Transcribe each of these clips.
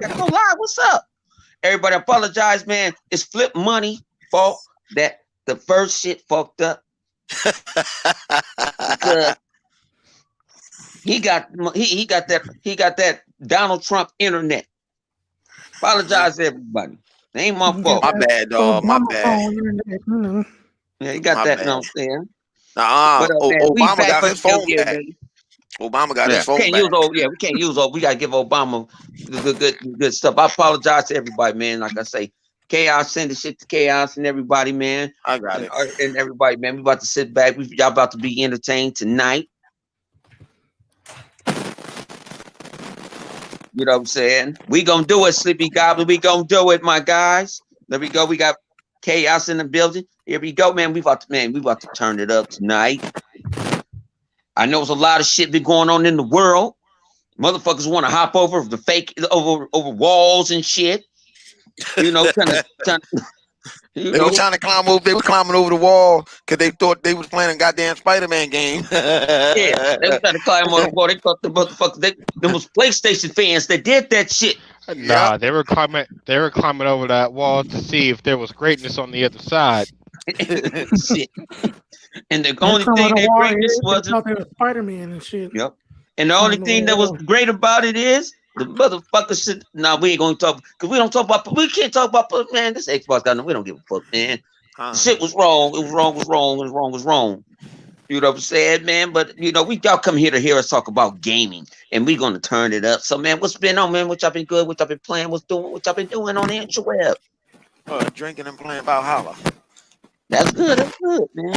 Gotta go live. What's up? Everybody apologize, man. It's Flip Money fault that the first shit fucked up because he got that Donald Trump internet. Apologize to everybody. It ain't my You got fault. My that bad, dog. My Obama bad. phone internet, you know. Yeah, he got My that. You know bad. what I'm saying? Nah, But man, we Obama back got for his the new phone year, back. man. Obama got his Yeah, phone can't use back. old. Yeah, we can't use old. We gotta give Obama the good stuff. I apologize to everybody, man. Like I say, chaos, send the shit to chaos and everybody, man, I got it. and everybody, man. We about to sit back. Y'all about to be entertained tonight. You know what I'm saying? We gonna do it, Sleepy Goblin. We gonna do it, my guys. There we go. We got chaos in the building. Here we go, man. We about to turn it up tonight. I know there's a lot of shit been going on in the world. Motherfuckers want to hop over the fake over walls and shit. You know, you They were know, trying to climb over. They were climbing over the wall because they thought they was playing a goddamn Spider-Man game. yeah. They were trying to climb on the wall. They thought the motherfuckers, them was PlayStation fans that did that shit. Yep. Nah, they were climbing. They were climbing over that wall to see if there was greatness on the other side. Shit. And the They only come on thing the that wall here, greatness they wasn't. thought they was Spider-Man and shit. Yep. And the only Climbing on thing the that was wall. great about it is the motherfuckers should. Nah, we ain't gonna talk because we don't talk about. We can't talk about. Man, this Xbox guy. We don't give a fuck, man. The shit was wrong. It was wrong. Was wrong. Was wrong. Was wrong. You know what I'm saying, man? But you know, we y'all come here to hear us talk about gaming, and we gonna turn it up. So, man, what's been on, man? What y'all been good? What y'all been playing? What y'all been doing on the interweb? Drinking and playing Valhalla. That's good. That's good, man.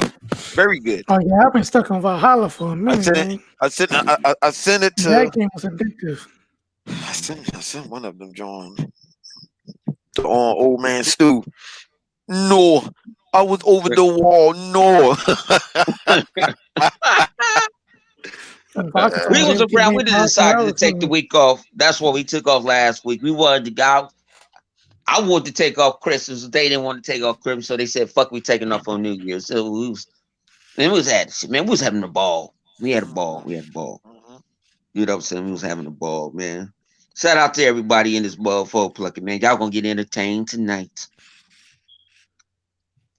Very good. Oh yeah, I've been stuck on Valhalla for a I minute, sent it. man. I sent it That to. game was addictive. I sent one of them John to old man Stu. No, I was over the wall. No. Vodka We told was him keep around. being We just decided to Valhalla take the too. week off. That's what we took off last week. We wanted to go out. I wanted to take off Christmas. They didn't want to take off Christmas, so they said, "Fuck, we taking off on New Year's." So we was at shit, man. We was having a ball. We had a ball. We had a ball. Mhm. You know what I'm saying? We was having a ball, man. Shout out to everybody in this motherfucker plucking, man. Y'all gonna get entertained tonight.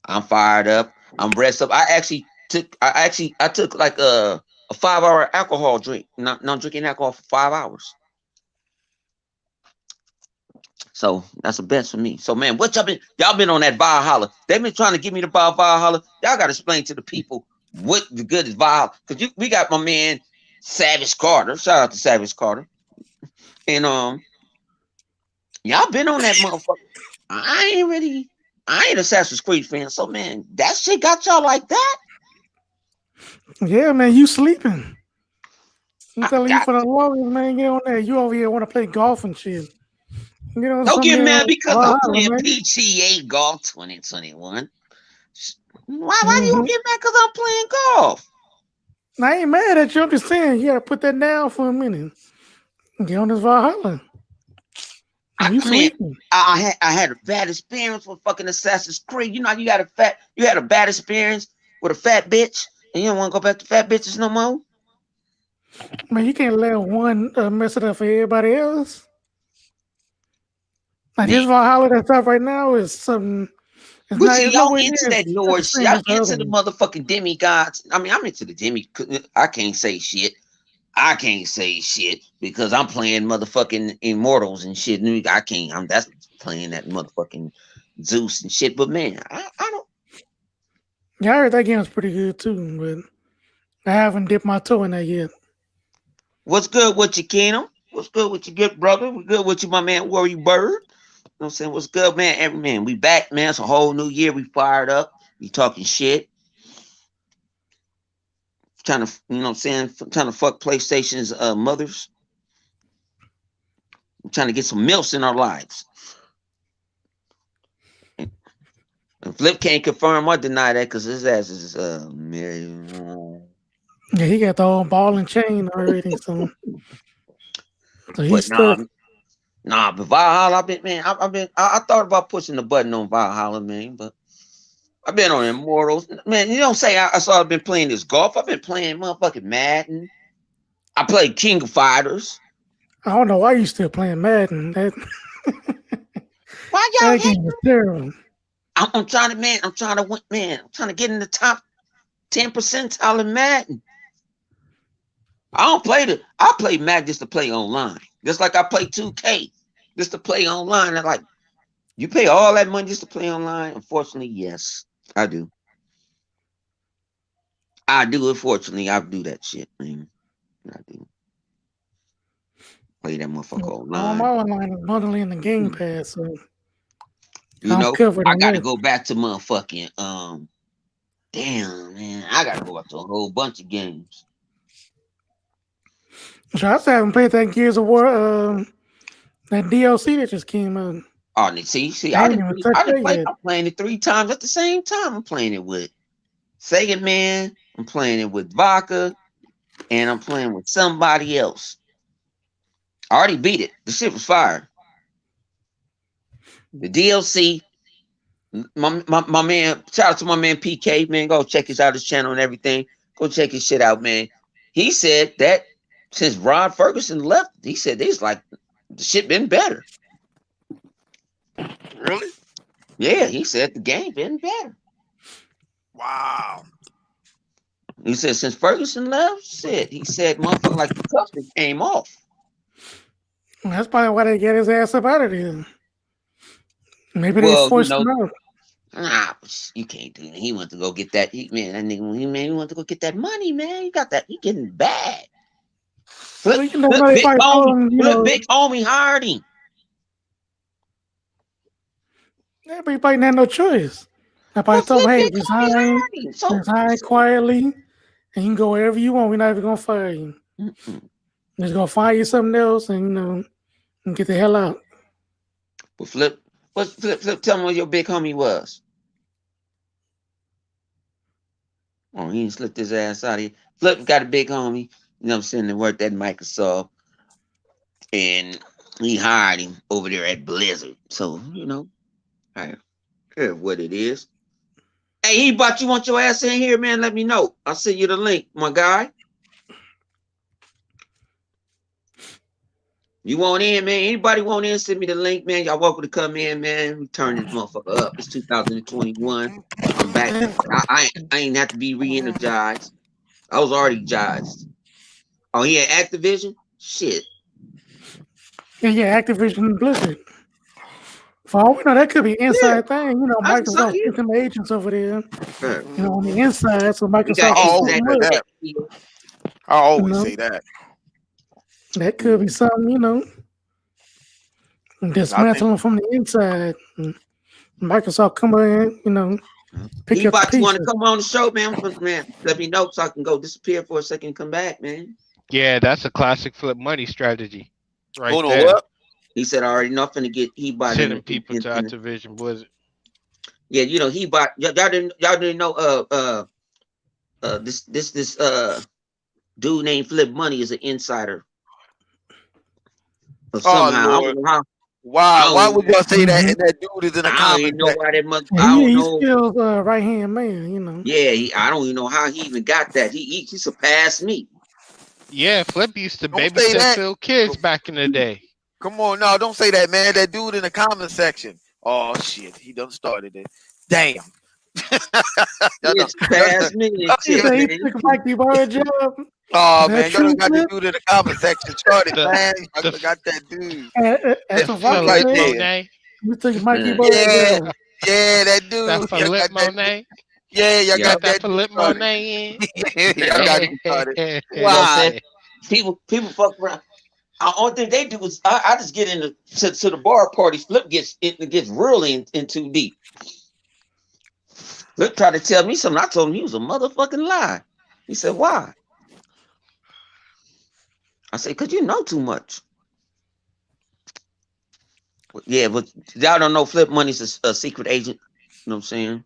I'm fired up. I'm rest up. I took like a 5 hour alcohol drink. Not drinking alcohol for 5 hours. So that's the best for me. So man, what y'all been on that Valhalla? They've been trying to get me to buy Valhalla. Y'all gotta explain to the people what the good is Valhalla. Cause we got my man Savage Carter. Shout out to Savage Carter. And y'all been on that motherfucker. I ain't Assassin's Creed fan. So man, that shit got y'all like that. Yeah, man, you sleeping. I'm I telling you got for the longest, man, get on there. You over here want to play golf and shit. Get on don't some get damn mad because I'm Valhalla, playing man. PGA golf 2021. Why do you Mm-hmm. get mad because I'm playing golf? I ain't mad at you. I'm just saying you gotta put that down for a minute. Get on this Valhalla. You I mean, sleeping. I had a bad experience with fucking Assassin's Creed. You know, you had a bad experience with a fat bitch, and you don't want to go back to fat bitches no more. Man, you can't let one mess it up for everybody else. Like Man, this Valhalla that stuff right now is something. It's but not. see, It's y'all nowhere into near that as Norse shit. extreme Y'all as the other into the one. motherfucking demigods. I mean, I'm into the demi. I can't say shit. I can't say shit because I'm playing motherfucking Immortals and shit. I can't. That's playing that motherfucking Zeus and shit. But man, I don't. Yeah, I heard that game's pretty good too, but I haven't dipped my toe in that yet. What's good with you, Keenum? What's good with you, good brother? We good with you, my man, Warrior Bird. You know what I'm saying? What's good, man? Every man, we back, man. It's a whole new year. We fired up. We talking shit. Trying to, you know what I'm saying? Trying to fuck PlayStation's mothers. We're trying to get some milfs in our lives. And Flip can't confirm or deny that because his ass is married. Yeah, he got the whole ball and chain already, so But he's stuck. but Valhalla, I've been, man, I thought about pushing the button on Valhalla, man, but I've been on Immortals. Man, you don't say I saw I've been playing this golf. I've been playing motherfucking Madden. I played King of Fighters. I don't know why you still playing Madden. Why y'all That hate? game is terrible. I'm trying to, man. I'm trying to win, man. I'm trying to get in the top 10 percentile in Madden. I play Madden just to play online. Just like I play 2K just to play online. And like, you pay all that money just to play online? Unfortunately, yes, I do. I do. Unfortunately, I do that shit, man. I do. Play that motherfucker All my online. online is bundling in the Game Pass, so You I'm know, covered I on got to that. go back to motherfucking damn, man, I got to go back to a whole bunch of games. So I still haven't played that Gears of War, that DLC that just came out. Oh, see, I I ain't didn't, even touched that play. yet. I'm playing it 3 times at the same time. I'm playing it with Sega Man. I'm playing it with Vodka, and I'm playing with somebody else. I already beat it. The shit was fire. The DLC. My man, shout out to my man PK, man. Go check his out his channel and everything. Go check his shit out, man. He said that since Rod Ferguson left, he said this like the shit been better. Really? Yeah, he said the game been better. Wow. He said since Ferguson left, he said motherfucker like the cuffs came off. That's probably why they get his ass up out of there. Maybe they Well, forced him out. nah, you can't do that. He went to go get that. That nigga, he went to go get that money, man. He got that. He getting bad. Well, you know, they probably told him, Big homie hired him. Everybody had no choice. I probably told him, hey, resign quietly, and you can go wherever you want. We're not even gonna fire you. Just gonna find you something else, and and get the hell out. Well, Flip, tell me what your big homie was. Oh, he slipped his ass out of here. Flip got a big homie, you know what I'm saying, that worked at Microsoft. And he hired him over there at Blizzard. So, I care what it is. Hey, you want your ass in here, man? Let me know. I'll send you the link, my guy. You want in, man? Anybody want in? Send me the link, man. Y'all welcome to come in, man. We turn this motherfucker up. It's 2021. I'm back. I ain't have to be re-energized. I was already jazzed. Oh, he had Activision? Shit. Yeah, Activision and Blizzard. For all we know, that could be an inside thing. Microsoft keeps some agents over there. On the inside, so Microsoft I always say that. That could be something, dismantling from the inside. Microsoft come in, pick up the pieces. You want to come on the show, man? Let me know so I can go disappear for a second and come back, man. Yeah, that's a classic Flip Money strategy. Right Hold on, there. what? He said, I already know finna get sending people to Activision Blizzard. Yeah, y'all didn't know this dude named Flip Money is an insider. Somehow. Lord. Why would y'all say that? And that dude is in the comments. I don't even know why that mother. I don't know. He's still right hand man, Yeah, I don't even know how he even got that. He surpassed me. Yeah, Flip used to babysit Phil kids back in the day. Come on, no, don't say that, man. That dude in the comment section. Oh shit, he done started it. Damn. It's past me. Mikey boy job. Oh man, y'all got the dude in the comment section started, man. I got that dude. That's right there. You took Mikey boy job. Yeah, that dude. That's Philip Monet. Yeah, y'all got that Philip Monet in. Y'all got it started. Wow. People fuck around. The only thing they do is I just get into to the bar parties. Flip gets real in too deep. Flip tried to tell me something. I told him he was a motherfucking lie. He said, why? I said, because you know too much. Yeah, but y'all don't know Flip Money's a secret agent. You know what I'm saying?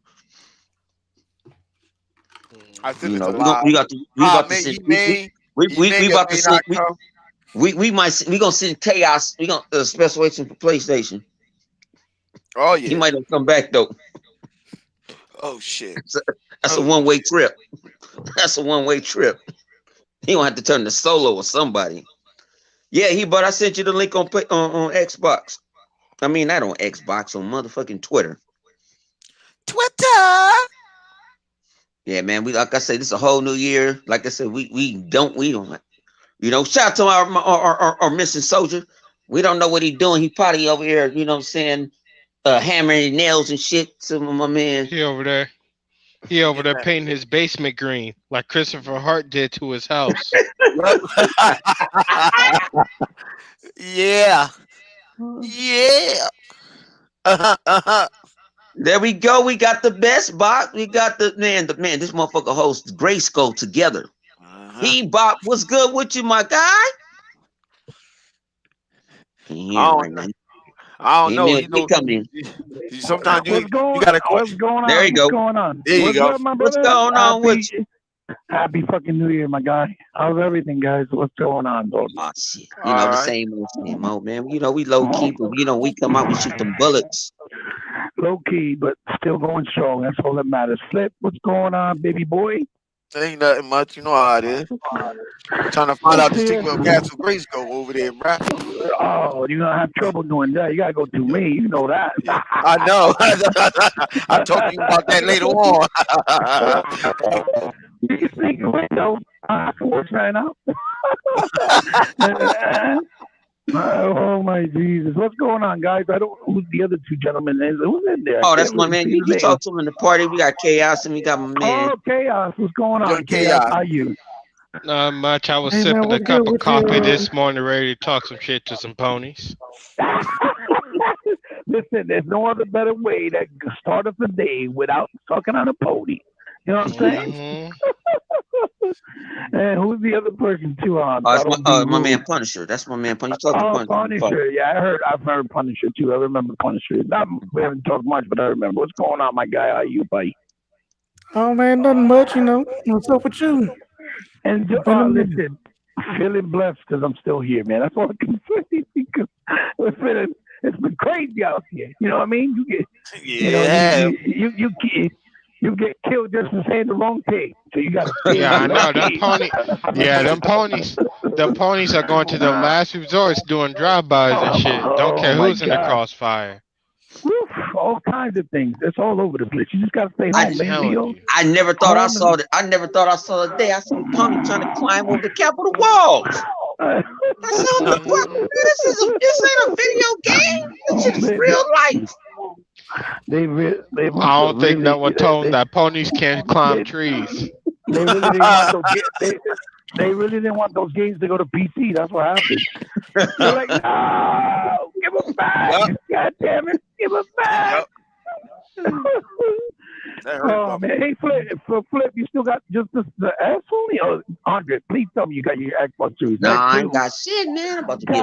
I think we about to gonna send chaos. We gonna special agent for PlayStation. Oh yeah, he might not come back though. Oh shit, that's a one-way trip. That's a one-way trip. He gonna have to turn to solo or somebody. Yeah, I sent you the link on Xbox. I mean, not on Xbox, on motherfucking Twitter. Twitter. Yeah, man. We like I said, this is a whole new year. Like I said, we don't. Shout out to our missing soldier. We don't know what he's doing. He probably over here, you know what I'm saying, hammering nails and shit to my man. He over there. He over there painting his basement green like Christopher Hart did to his house. Yeah. There we go. We got the best box. We got the man. This motherfucker hosts Grayskull together. He Bop, what's good with you, my guy? I don't know. He come in. Sometimes you gotta what's going on? There you go. What's going on? There you go. Up, my What's brother? going on with you? Happy fucking New Year, my guy. How's everything, guys? What's going on, dog? Oh shit. The same old man. We low key, but we come out, we shoot them bullets. Low key, but still going strong. That's all that matters. Flip, what's going on, baby boy? Ain't nothing much. You know how it is. Trying to find out the secret of Castle Grayskull over there, bro. Oh, you're gonna have trouble doing that. You gotta go through me. You know that. I know. I'll talk to you about that later on. You think I can work right now? Oh my Jesus! What's going on, guys? I don't know who the other two gentlemen is. Who's in there? Oh, that's my man. You talked to him in the party. We got Chaos and we got my man. Oh, Chaos! What's going on, Chaos? How are you? Not much. I was sipping a cup of coffee this morning, ready to talk some shit to some ponies. Listen, there's no other better way to start off the day without talking on a pony. You know what I'm saying? And who's the other person too? My man Punisher. That's my man Punisher. Punisher. Yeah, I've heard Punisher too. I remember Punisher. We haven't talked much, but I remember. What's going on, my guy? How are you, buddy? Oh man, nothing much. What's up with you? And listen, feeling blessed because I'm still here, man. That's all I can say. Because it's been crazy out here. You know what I mean? You get killed just for saying the wrong thing. So you got to. Yeah, I know. Them ponies are going to the last resorts doing drive-bys and shit. Don't care who's in the crossfire. Woof, all kinds of things. It's all over the place. You just got to stay home, man. I never thought I saw that. I never thought I saw the day I saw a pony trying to climb over the Capitol walls. I said, what the fuck? This ain't a video game. This is real life. I don't think no one told them that ponies can't climb trees. They really didn't want those games to go to PC. That's what happened. They're like, no, give them back. Yep. God damn it, give them back. Yep. Oh, man. Hey, Flip, you still got just the S only? Oh, Andre, please tell me you got your Xbox Series. No, I ain't got shit, man. I'm about to get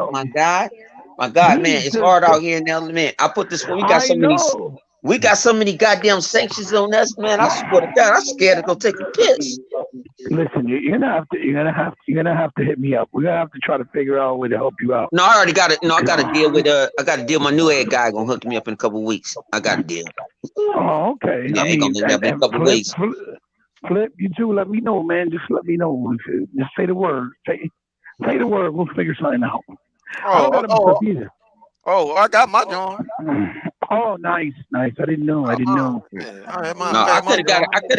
one. My God, man, it's hard out here in the element. I put this one. We got so many goddamn sanctions on us, man. I swear to God, I'm scared to go take a piss. Listen, you're gonna have to hit me up. We're gonna have to try to figure out a way to help you out. No, I already got it. No, I got to deal with my new ad guy gonna hook me up in a couple of weeks. I got a deal. Oh, okay. Yeah, he gonna hook me up in a couple of weeks. Flip, you too. Let me know, man. Just let me know. Just say the word. Say the word. We'll figure something out. I got my John. Oh, nice. I didn't know. I could have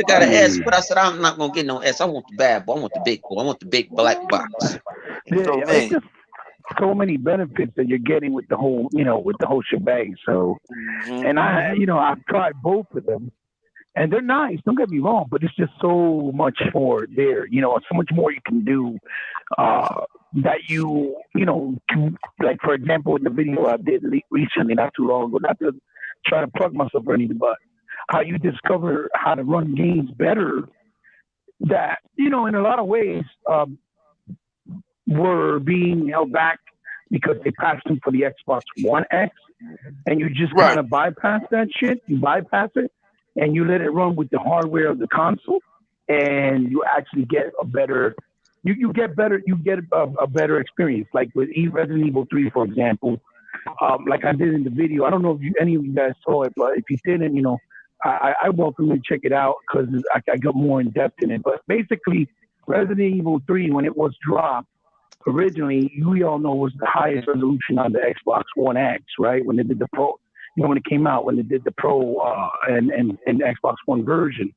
got an S, but I said I'm not gonna get no S. I want the bad boy. I want the big boy. I want the big black box. It's just so many benefits that you're getting with the whole, shebang. So, and I've tried both of them, and they're nice. Don't get me wrong, but it's just so much more there. So much more you can do. That can, like, for example, in the video I did recently, not too long ago, not to try to plug myself or anything, but how you discover how to run games better that, in a lot of ways, were being held back because they passed them for the Xbox One X, and you just kind of bypass that shit. You bypass it, and you let it run with the hardware of the console, and you actually get a better... You get a better experience, like with Resident Evil 3, for example. Like I did in the video. I don't know if any of you guys saw it, but if you didn't, I welcome you to check it out because I got more in depth in it. But basically, Resident Evil 3, when it was dropped, originally, we all know was the highest resolution on the Xbox One X, right? When they did the Pro, when it came out, when they did the Pro and Xbox One version.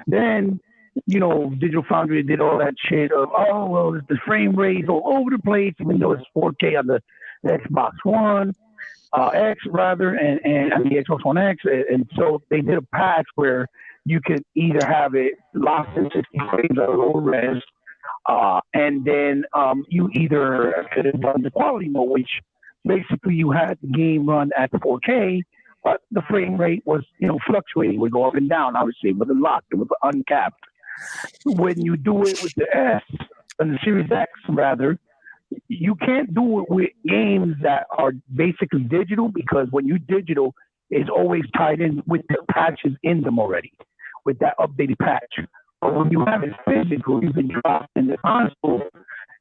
Then, Digital Foundry did all that shit of, the frame rate all over the place, even though it's 4K on the Xbox One. X rather, and the Xbox One X, and so they did a patch where you could either have it locked in 60 frames at low res, and then you either could have done the quality mode, which basically you had the game run at 4K, but the frame rate was fluctuating, it would go up and down. Obviously, with a lock, it was uncapped. When you do it with the S and the Series X rather, you can't do it with games that are basically digital, because when you digital, it's always tied in with the patches in them already, with that updated patch. But when you have it physical, you can drop in the console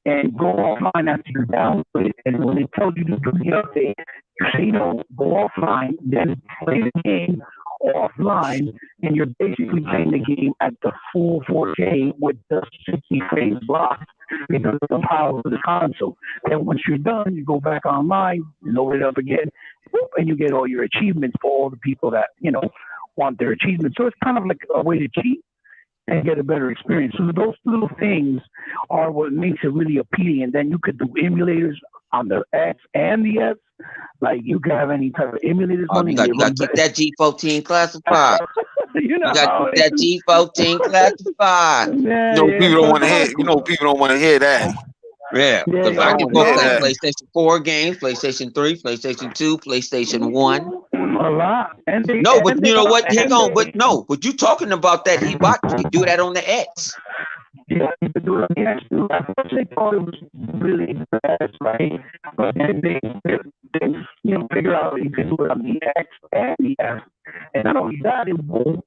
and go offline after you're down with it. And when it tells you to do the update, you say, go offline, then play the game offline, and you're basically playing the game at the full 4K with the 60 frames blocked because of the power of the console. And once you're done, you go back online, load it up again, and you get all your achievements for all the people that want their achievements. So it's kind of like a way to cheat and get a better experience. So those little things are what makes it really appealing. And then you could do emulators on the X and the S. Like you could have any type of emulators. You got to keep that G14 classified. You got to keep that G14 classified. People don't want to hear. People don't want to hear that. Yeah, because I can go play PlayStation 4 games, PlayStation 3, PlayStation 2, PlayStation 1. A lot. But you know what? Hang on, but you talking about that Xbox, you can do that on the X. Yeah, you could do it on the X too. At first they thought it was really fast, right? But then they figure out you can do it on the X and the S. And not only that, it won't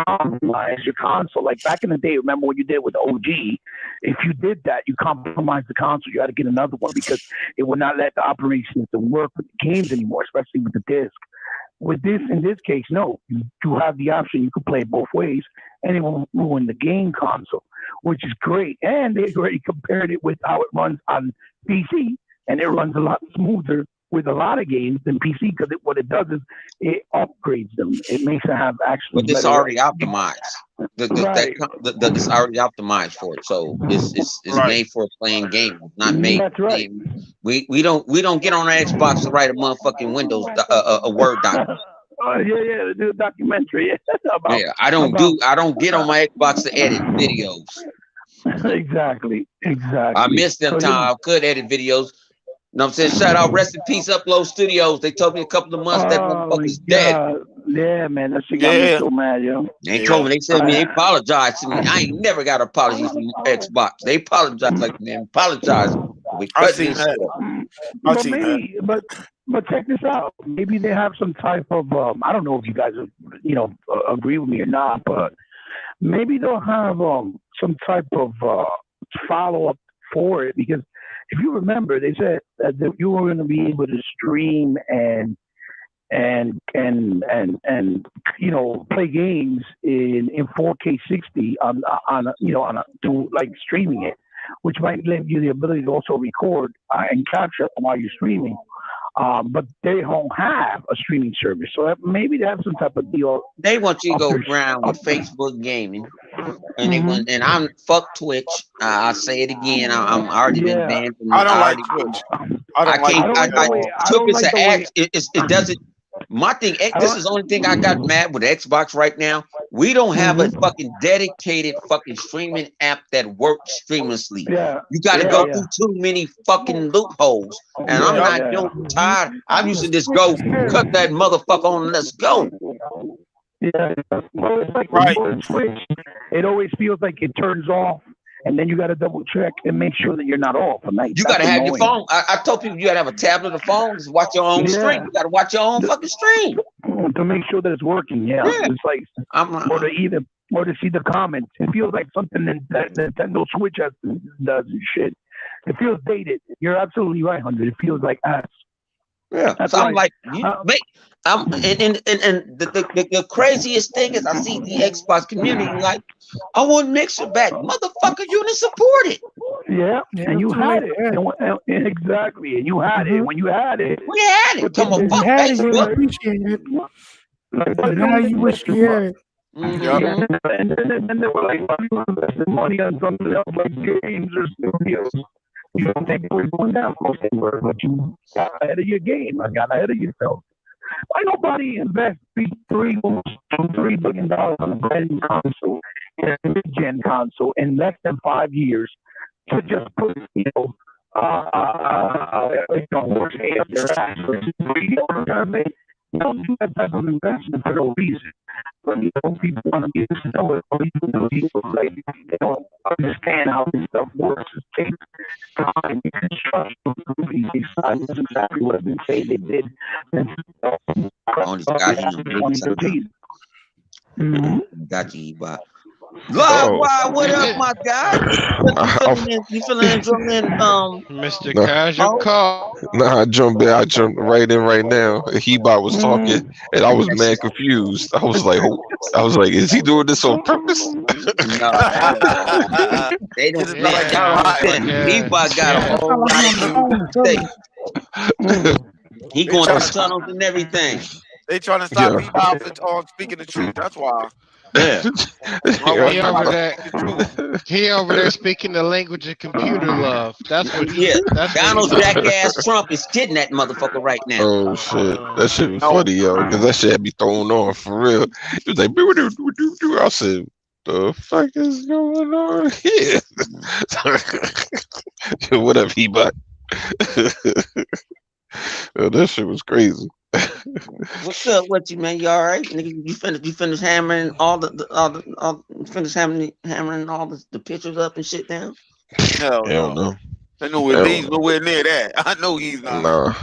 compromise your console. Like back in the day, remember what you did with the OG? If you did that, you compromised the console. You had to get another one because it would not let the operation system work with the games anymore, especially with the disc. With this, in this case, no. You have the option. You can play both ways, and it won't ruin the game console, which is great. And they already compared it with how it runs on PC, and it runs a lot smoother with a lot of games than PC, because what it does is it upgrades them. It makes it have actually. But this already optimized. This already optimized for it, so it's made for playing games, not made. That's right. We don't get on our Xbox to write a motherfucking Windows a Word document. Do a documentary. I don't get on my Xbox to edit videos. Exactly. I missed them time. I could edit videos. You know what I'm saying? Shout out, rest in peace, Upload Studios. They told me a couple of months that motherfucker's dead. Yeah, man, that shit got me so mad, yo. They told me, they said they apologized to me. I ain't never got an apology from Xbox. They apologized like, man, apologize. I've seen that. But check this out. Maybe they have some type of I don't know if you guys agree with me or not, but maybe they'll have some type of follow up for it, because if you remember, they said that you were going to be able to stream and play games in 4K 60 to streaming it, which might give you the ability to also record and capture while you're streaming. But they don't have a streaming service, so maybe they have some type of deal. They want you to go around with Facebook gaming, and and I'm fuck Twitch. I'll say it again. I'm already been banned. I don't like Twitch. Twitch is an act. It doesn't. My thing. This is the only thing I got mad with Xbox right now. We don't have a fucking dedicated fucking streaming app that works streamlessly. You got to go through too many fucking loopholes, and I'm not tired. I'm used to just go cut that motherfucker on. Let's go. Yeah, well, it's like when you switch, it always feels like it turns off, and then you got to double check and make sure that you're not off. You got to have your phone. I told people you got to have a tablet or phone. Just watch your own stream. You got to watch your own fucking stream to make sure that it's working. Yeah. It's like or to see the comments. It feels like something that Nintendo Switch does and shit. It feels dated. You're absolutely right, 100. It feels like ass. Yeah. That's So I'm like, like, you make. And the craziest thing is I see the Xbox community like, I want Mixer back, motherfucker. You didn't support it. yeah, Yeah, and you too had late it. for that. Exactly, and you had it. When you had it, We had it. but Come on, When you fuck had it, you didn't Facebook. appreciate it. like, But now you wish you had it. Mm-hmm. and then they were like, why are you investing money on something else like games or studios? You don't think they were going down, of course they were, but you got ahead of your game. I got ahead of yourself. Why nobody invest $3 billion on a brand new console, a mid-gen console, in less than 5 years to just put, horse hay up their ass for 3 years? Don't do that type of investment for no reason. But people want to be able to know it, or people like they don't understand how this stuff works. It takes time and construction. That's exactly what I've been saying they did. Only got you in 2013. Got you, but what up, my guy? You feeling adrenaline? Mr. Casual Call. Nah, I jumped right in right now. He-Bot was talking, and I was mad confused. I was like, is he doing this on purpose? No, they didn't He-Bot got a whole lot of things. He going through tunnels and everything. They trying to stop He-Bot from speaking the truth. That's why. Yeah. He over there speaking the language of computer love. That's what he. Yeah. That's Donald jackass Trump is kidding that motherfucker right now. Oh shit, that shit was funny, yo, because that shit had me thrown on for real. He was like, I said, the fuck is going on here? What up, He-Bot? That shit was crazy. What's up with you, man? You all right? Nigga, you finished hammering all hammering all the pictures up and shit down? Hell no. I know he's nowhere near that. I know he's not. Nah.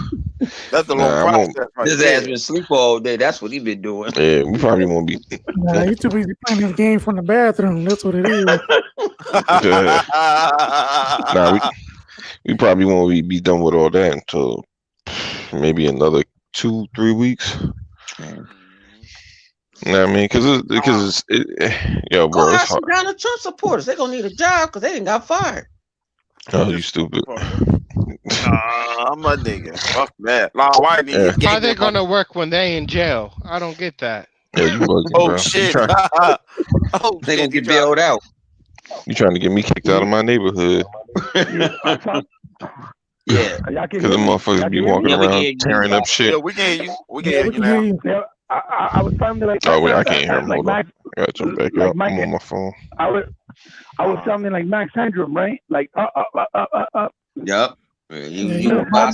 That's a long process. His ass been asleep all day. That's what he been doing. Yeah, we probably won't be. Nah, you too busy playing this game from the bathroom. That's what it is. Nah, we probably won't be done with all that until maybe another 2-3 weeks. You know what I mean? Because yo, bro. Go ask some Donald Trump supporters. They're gonna need a job because they didn't got fired. Oh, you stupid. I'm a nigga. Fuck that. How are they gonna work when they in jail? I don't get that. Yeah, you bugging, shit. They gonna get bailed out. You trying to get me kicked out of my neighborhood? Yeah, because the motherfuckers be walking around tearing up shit. Yeah, we can hear you. We can hear you now. I was telling you like. Oh wait, I can't hear him. Hold on. I gotta jump back up. I'm on my phone. I was telling you like Max Headroom, right? Like up. Yup. I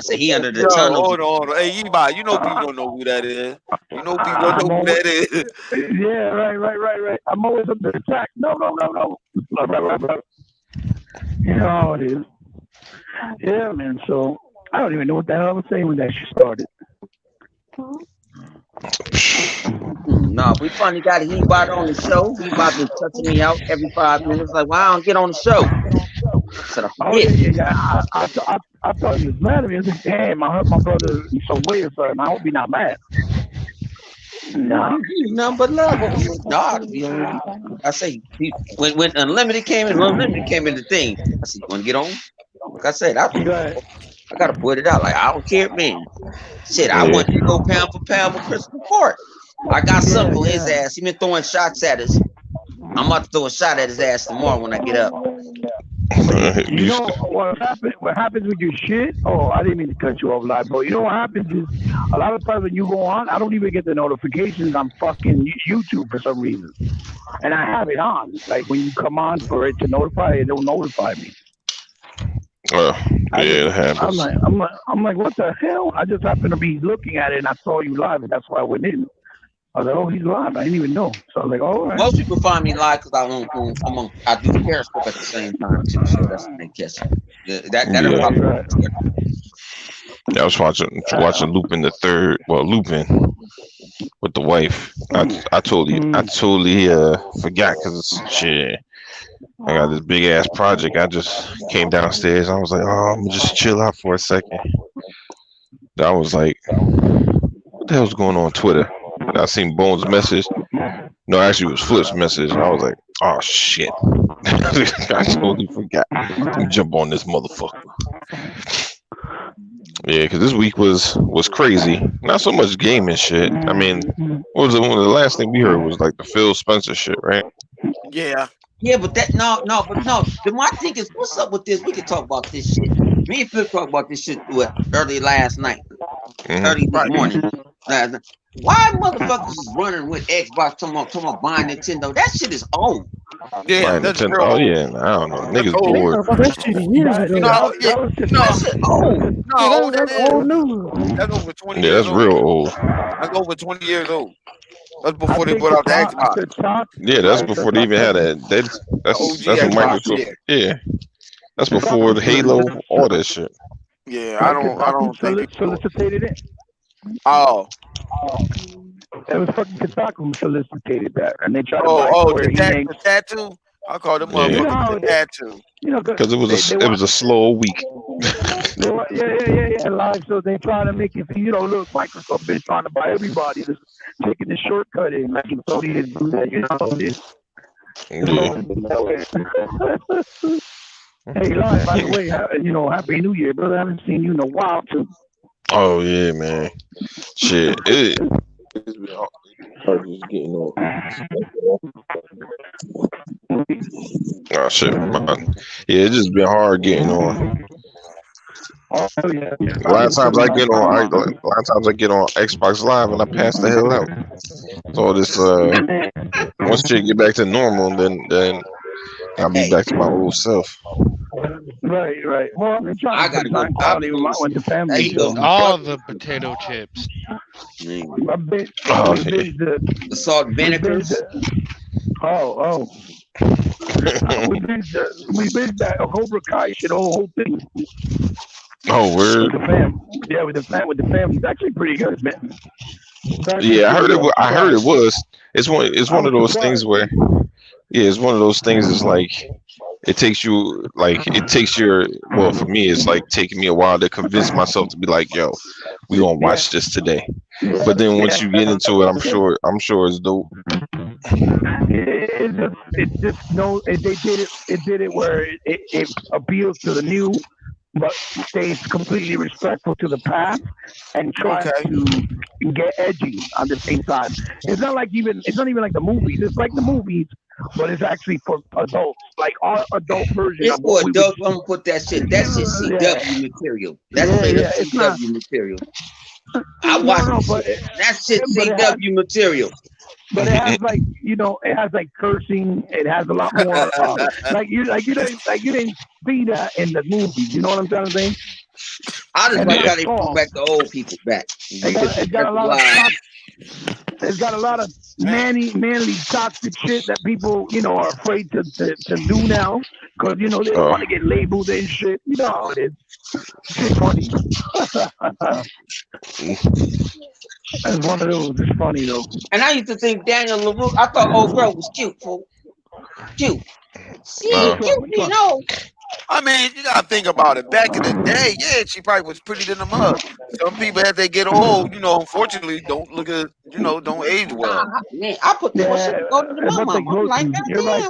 said he under the tunnel. Hold on. Hey, He-Bot, you know people don't know who that is. You know people don't know who that is. Yeah, right. I'm always under attack. No. Right. You know how it is. Yeah, man. So I don't even know what the hell I was saying when that shit started. No, we finally got a He-Bot on the show. He-Bot been touching me out every 5 minutes. Like, why I don't get on the show? I thought he was mad at me. I was like, damn, I heard my brother some way or something. I hope he's not mad. No, nothing but love. I say when Unlimited came in the thing. I said, you want to get on? Like I said, I gotta put it out. Like I don't care, man. Shit, I want to go pound for pound with Christopher Ford. I got something for his ass. He been throwing shots at us. I'm about to throw a shot at his ass tomorrow when I get up. You know what happens? What happens with your shit? Oh, I didn't mean to cut you off, live, bro. You know what happens is a lot of times when you go on, I don't even get the notifications on fucking YouTube for some reason, and I have it on. Like when you come on for it to notify, it don't notify me. It happens. I'm like, what the hell? I just happened to be looking at it and I saw you live, and that's why I went in. I was like, oh, he's live. I didn't even know. So I was like, all right. Most people find me live because I do Periscope at the same time too. So that's what they catch. I was watching Lupin the Third. Well, Lupin with the wife. I totally forgot because shit. I got this big ass project. I just came downstairs. I was like, oh, I'm gonna just chill out for a second. I was like, what the hell's going on Twitter? And I seen Bones' message. No, actually, it was Flip's message. And I was like, oh shit. I totally forgot. Let me jump on this motherfucker. Yeah, because this week was crazy. Not so much gaming shit. I mean, what was it? One of the last thing we heard was like the Phil Spencer shit, right? Yeah. Yeah, but that no. My thing is, what's up with this? We can talk about this shit. Me and Phil talked about this shit early last night, early this morning. Why motherfuckers is running with Xbox talking about buying Nintendo? That shit is old. Yeah, that's Nintendo. Oh yeah, I don't know. Niggas bored. That shit years ago. That shit old. No, that's old news. That's over 20 Yeah, years that's old. real old. That's over 20 years old. That's before they put out the Xbox. Yeah, that's before they even had that. That's what Microsoft. Yeah, that's before the Halo, all that shit. Yeah, I don't think solicited it. Oh. It was fucking Kotaku who solicited that, and they tried to buy the tattoo. I called them motherfuckers the tattoo. Because it was a slow week. Yeah. Live, so they trying to make it. Look, Microsoft been trying to buy everybody, just taking the shortcut in, like so they didn't do that. Hey, Live, by the way, Happy New Year, brother. I haven't seen you in a while too. Oh yeah, man. Shit. It's getting old. Oh shit, man. Yeah, it's just been hard getting on. Oh yeah. A lot of times I get on Xbox Live and I pass the hell out. So this once shit get back to normal, then I'll be back to my old self. Right. Well, I got to go quality with the family. All the potato chips. The salt vinegars. Oh. we binged that Cobra Kai shit, whole thing. Oh, word. With the family. It's actually pretty good, man. Yeah, I heard it was. It's one of those things where, it's one of those things. It's like it takes your for me, it's like taking me a while to convince myself to be like, yo, we gonna watch this today. But then once you get into it, I'm sure it's dope. It did it where it appeals to the new, but stays completely respectful to the past and tries to get edgy on the same time. It's not even like the movies. It's like the movies, but it's actually for adults, like our adult version. It's for adults. I'm gonna put that shit. That shit CW material. That's CW material. I watched that shit CW material. But it has it has like cursing. It has a lot more you didn't see that in the movies. You know what I'm trying to say? I just got to bring back the old people back. It's got a lot of manly toxic shit that people are afraid to do now because they don't want to get labeled and shit. You know how it is. It's funny. It's one of those. It's funny though. And I used to think Daniel LaRue. I thought old girl was cute, fool. Cute. Cute, I mean, you gotta think about it. Back in the day, she probably was pretty than the mug. Some people, as they get old, unfortunately, don't look at, don't age well. Man, I put the shit to go to the mama. Like that. You're right,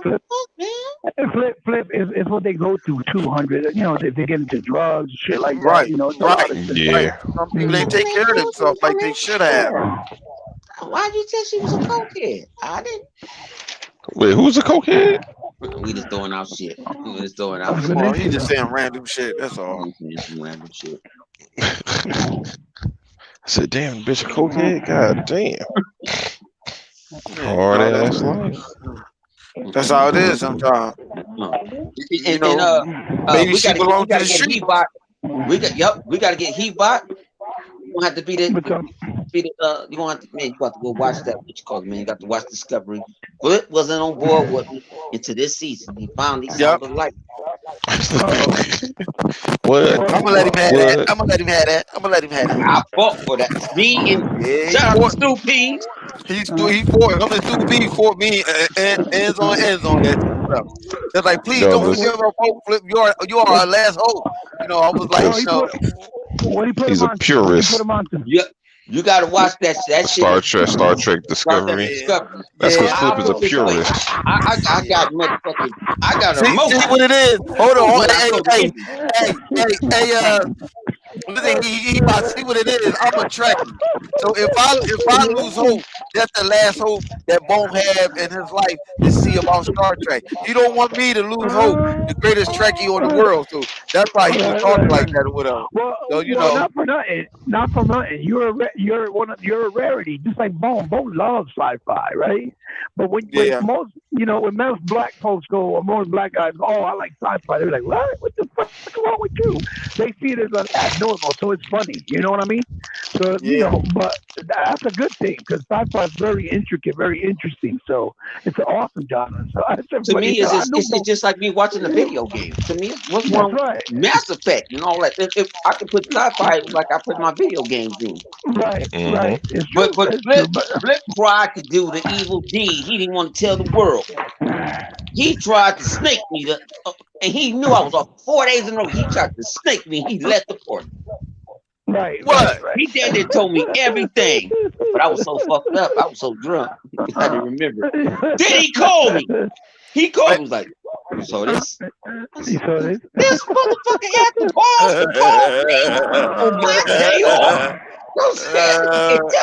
Flip is what they go to 200. If they get into drugs, shit like that. Right. Yeah. Some people they take care of themselves like they should have. Why'd you say she was a cokehead? I didn't. Wait, who's a cokehead? We just throwing out shit. He's just saying random shit. That's all. Random shit. I said, damn, bitch, a cokehead? God damn. Hard ass life. That's how it is sometimes. Maybe she belongs to the street. We gotta get Heatbot. You don't have to be there. You won't have to, man. You got to go watch that. What you call it, man? You got to watch Discovery. But wasn't on board with me into this season. He finally saw the light. What? I'm gonna let him have that. I fought for that. Me and shout out to Stu Pease. He fought. I'm the Stu Pease fought me and ends on that. They're like, please don't forget about Flip. You are our last hope. I was like, What do you put He's him a on? purist. What do you put him on to? Yeah, you gotta watch that shit. Star Trek Discovery. Discovery. That's because Yeah. Flip is a Put this way. purist. I got motherfucking. I got See emotion. what it is. Hold on. When I Hey, go to hey, Indy. hey, listen, he about to see what it is. I'm a Trekkie. So if I lose hope, that's the last hope that Bone had in his life to see about Star Trek. He don't want me to lose hope, the greatest Trekkie on the world. So that's why he was talking like that or whatever. So Well, not for nothing. Not for nothing. You're a rarity, just like Bone. Bone loves sci-fi, right? But when when most black folks go, or most black guys go, oh, I like sci-fi, they're like, what? What the fuck is wrong with you? They see it as abnormal, so it's funny. You know what I mean? So but that's a good thing because sci-fi is very intricate, very interesting. So it's an awesome genre. So To me, it's just like me watching a video game. To me, what's wrong? Right. Mass Effect and all that. If I could put sci-fi like I put my video games in. Right. It's true. But it's true, Flip tried to do the evil deed. He didn't want to tell the world. He tried to snake me, and he knew I was off 4 days in a row. He tried to snake me. He left the party. Right. What? Right. He did and told me everything, but I was so fucked up. I was so drunk. I didn't remember. Then he called me. He called me. He was like, so this motherfucker had the balls to call me on my day off.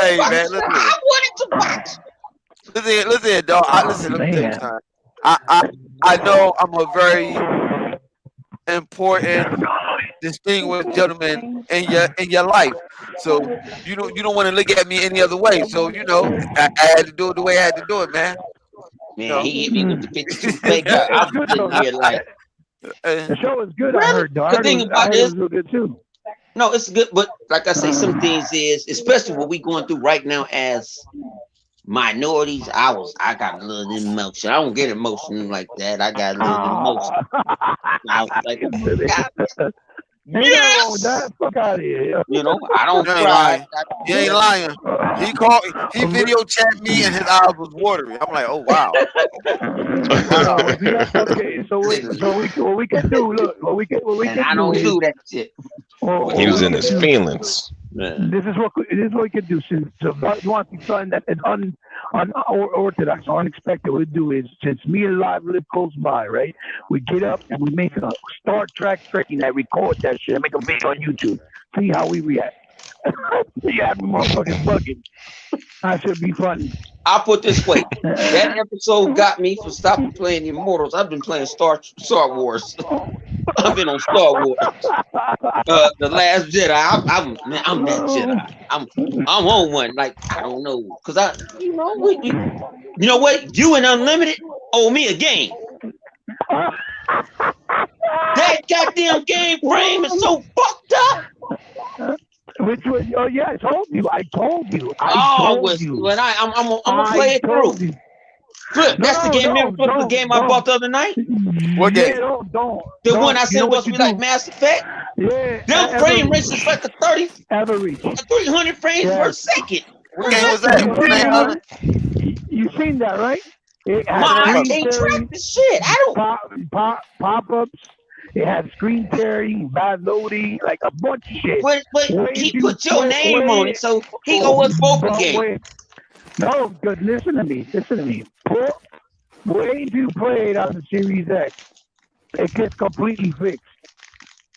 Hey man, listen. I wanted to watch. Listen, dog. Listen, let me tell you something. I know I'm a very important, distinguished gentleman in your life. So you don't want to look at me any other way. So I had to do it the way I had to do it, man. Man, he hit me with the 52 fake. I was sitting here like. The show is good. Really? I heard. The thing about this, it was good too. No, it's good, but like I say, some things is, especially what we going through right now as minorities. I got a little emotion. I don't get emotion like that. I got a little emotion. I was like, God, yes! That fuck out of here. I don't cry. You ain't lying. He video chat me and his eyes was watering. I'm like, oh wow. Okay, so what we can do? Look, what we can I don't do that shit. He was in his feelings. This is what we can do. Since you want to do something that is unorthodox or unexpected, what we do is, since me and Live live close by, right? We get up and we make a Star Trek trekking that record that shit and make a video on YouTube. See how we react. Yeah, motherfucking bugging. That should be funny. I'll put this way. That episode got me for stopping playing Immortals. I've been playing Star Wars. I've been on Star Wars. The Last Jedi. I'm that Jedi. I'm on one. Like, I don't know, cause you know what? You and Unlimited owe me a game. That goddamn game frame is so fucked up. Which was? Oh yeah, I told you. I told you. When I'm gonna play it through. Flip, that's the game. The game I bought the other night. What game? Don't. The one I said was like Mass Effect. Yeah. Them frame rates is like a 300 frames per second. What game was that? You seen that, right? I can't track the shit. I don't pop-ups. It had screen tearing, bad loading, like a bunch of shit. But he put your name on it, so he owe us both a game. No, good. Listen to me. Wait till you play it on the Series X. It gets completely fixed.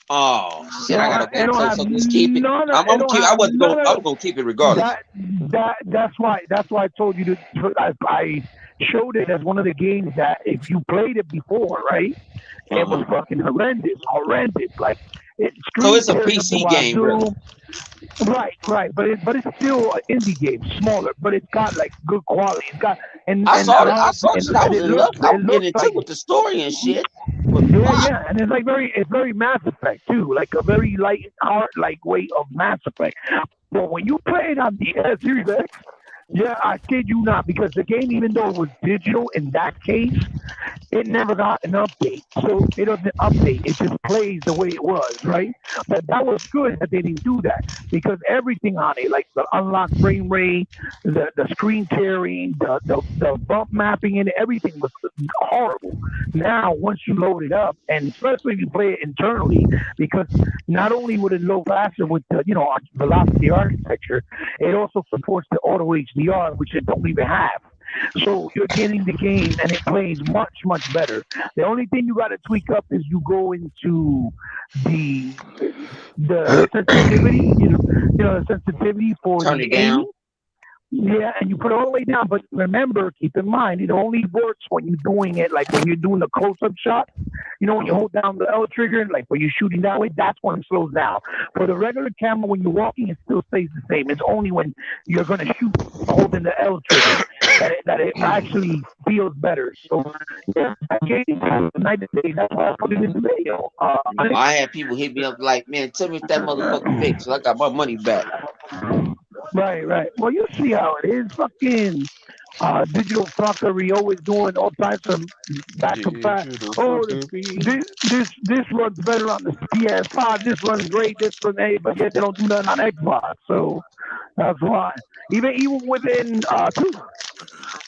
Oh shit! I gotta so just keep it. I was gonna keep it regardless. That's why I told you to. I showed it as one of the games that if you played it before, right? It was fucking horrendous. Like so it's a PC game, bro. Right. But it's still an indie game, smaller, but it's got like good quality. It's got I saw it. I was in love. I was getting into with the story and shit. Yeah, and it's very Mass Effect too, like a very light weight of Mass Effect. But when you play it on the Series X, Yeah, I kid you not, because the game, even though it was digital in that case, it never got an update. So it doesn't update. It just plays the way it was, right? But that was good that they didn't do that, because everything on it, like the unlocked frame rate, the screen tearing, the bump mapping, and everything was horrible. Now, once you load it up, and especially if you play it internally, because not only would it load faster with the velocity architecture, it also supports the auto HDR, which it don't even have. So you're getting the game and it plays much, much better. The only thing you got to tweak up is you go into the sensitivity, the sensitivity for Turn the it down. aiming. Yeah, and you put it all the way down. But remember, keep in mind, it only works when you're doing it, like when you're doing the close-up shot. When you hold down the L trigger, like when you're shooting that way, that's when it slows down. For the regular camera, when you're walking, it still stays the same. It's only when you're going to shoot holding the L trigger that it actually feels better. So, yeah, night and day, that's why I put it in the video. I had people hit me up like, man, tell me if that motherfucker fixed, so I got my money back. Right. Well, you see how it is. Fucking digital fuckery, always doing all types of back to back. Oh, this runs better on the PS5. This runs great. This runs A, but yet they don't do nothing on Xbox. So that's why. Even within two,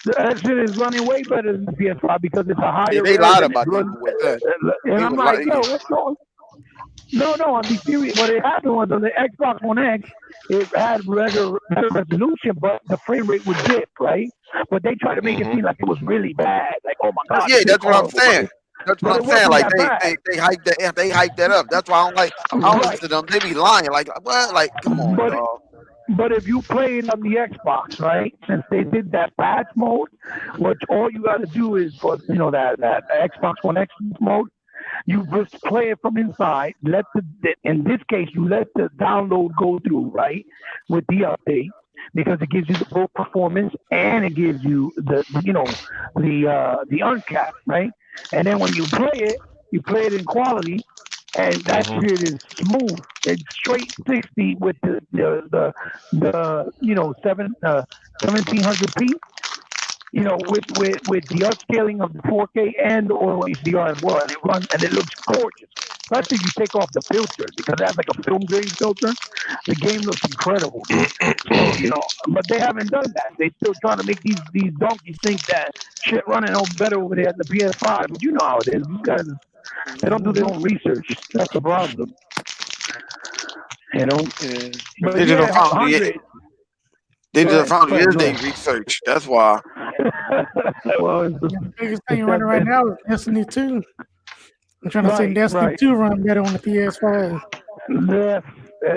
that shit is running way better than the PS5 because it's a higher. They lied about that with that. And I'm like, yo, what's going? No, I'm serious. What it happened was on the Xbox One X, it had better resolution, but the frame rate would dip, right? But they tried to make it seem like it was really bad. Like, oh my god. Yeah, that's what I'm saying. That's what I'm saying. Like they hype that up. That's why I don't listen to them. They be lying. Like what? Like come on, dog. But if you play it on the Xbox, right? Since they did that patch mode, which all you got to do is for that Xbox One X mode. You just play it from inside. In this case, you let the download go through, right, with the update, because it gives you the full performance and it gives you the uncapped, right? And then when you play it in quality, and that shit is smooth. It's straight 60 with the 1700p. With the upscaling of the 4K and the auto HDR as well, and it runs and it looks gorgeous. Especially if you take off the filter, because it has like a film grade filter. The game looks incredible. So, but they haven't done that. They still trying to make these donkeys think that shit running better over there at the PS5. But you know how it is. These guys, they don't do their own research. That's the problem. But Digital Foundry. Digital Foundry is they research. That's why. Well, the biggest thing running right now is Destiny 2. I'm trying to say Destiny 2 run better on the PS5. Yeah,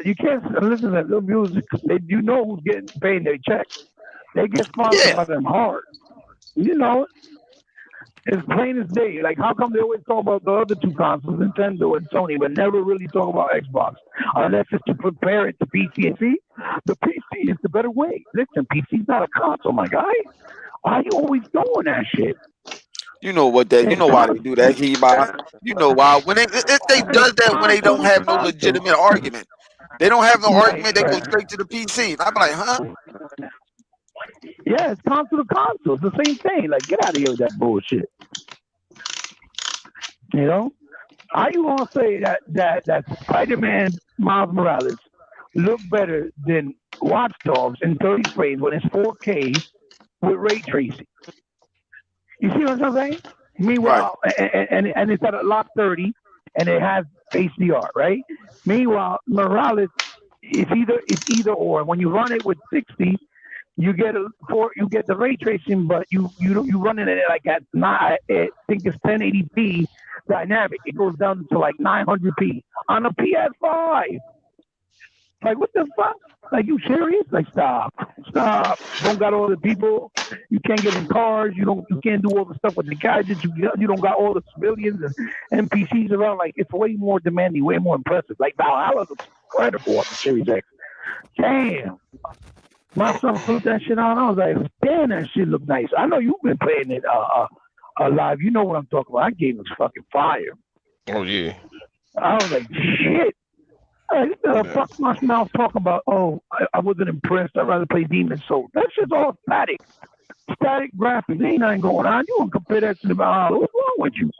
you can't listen to the music. You know who's getting paid their checks. They get sponsored by them hard. It's plain as day. Like, how come they always talk about the other two consoles, Nintendo and Sony, but never really talk about Xbox? Unless it's to compare it to PC. See, the PC is the better way. Listen, PC's not a console, my guy. Why are you always doing that shit? You know what that? You know why they do that, He-Bot. You know why? When if they does that when they don't have no legitimate argument. They don't have no argument. They go straight to the PC. I'm like, huh? Yeah, it's console to console. It's the same thing. Like, get out of here with that bullshit. How you gonna say that Spider-Man Miles Morales look better than Watch Dogs in 30 frames when it's 4K with ray tracing? You see what I'm saying? Meanwhile, and it's at a lock 30 and it has HDR, right? Meanwhile, Morales it's either or. When you run it with 60. You get the ray tracing, but you run it like at I think it's 1080p dynamic. It goes down to like 900p on a PS5. Like, what the fuck? Like, you serious? Like, stop. Don't got all the people. You can't get in cars. You can't do all the stuff with the gadgets. You don't got all the civilians and NPCs around. Like, it's way more demanding, way more impressive. Like, Valhalla looks incredible on the Series X. Damn. My son put that shit on. I was like, damn, that shit look nice. I know you've been playing it live. You know what I'm talking about. That game was fucking fire. Oh, yeah. I was like, shit. Fuck my mouth talk about, I wasn't impressed. I'd rather play Demon's Souls. That shit's all static. Static graphics. Ain't nothing going on. You want to compare that to the Valhalla. What's wrong with you?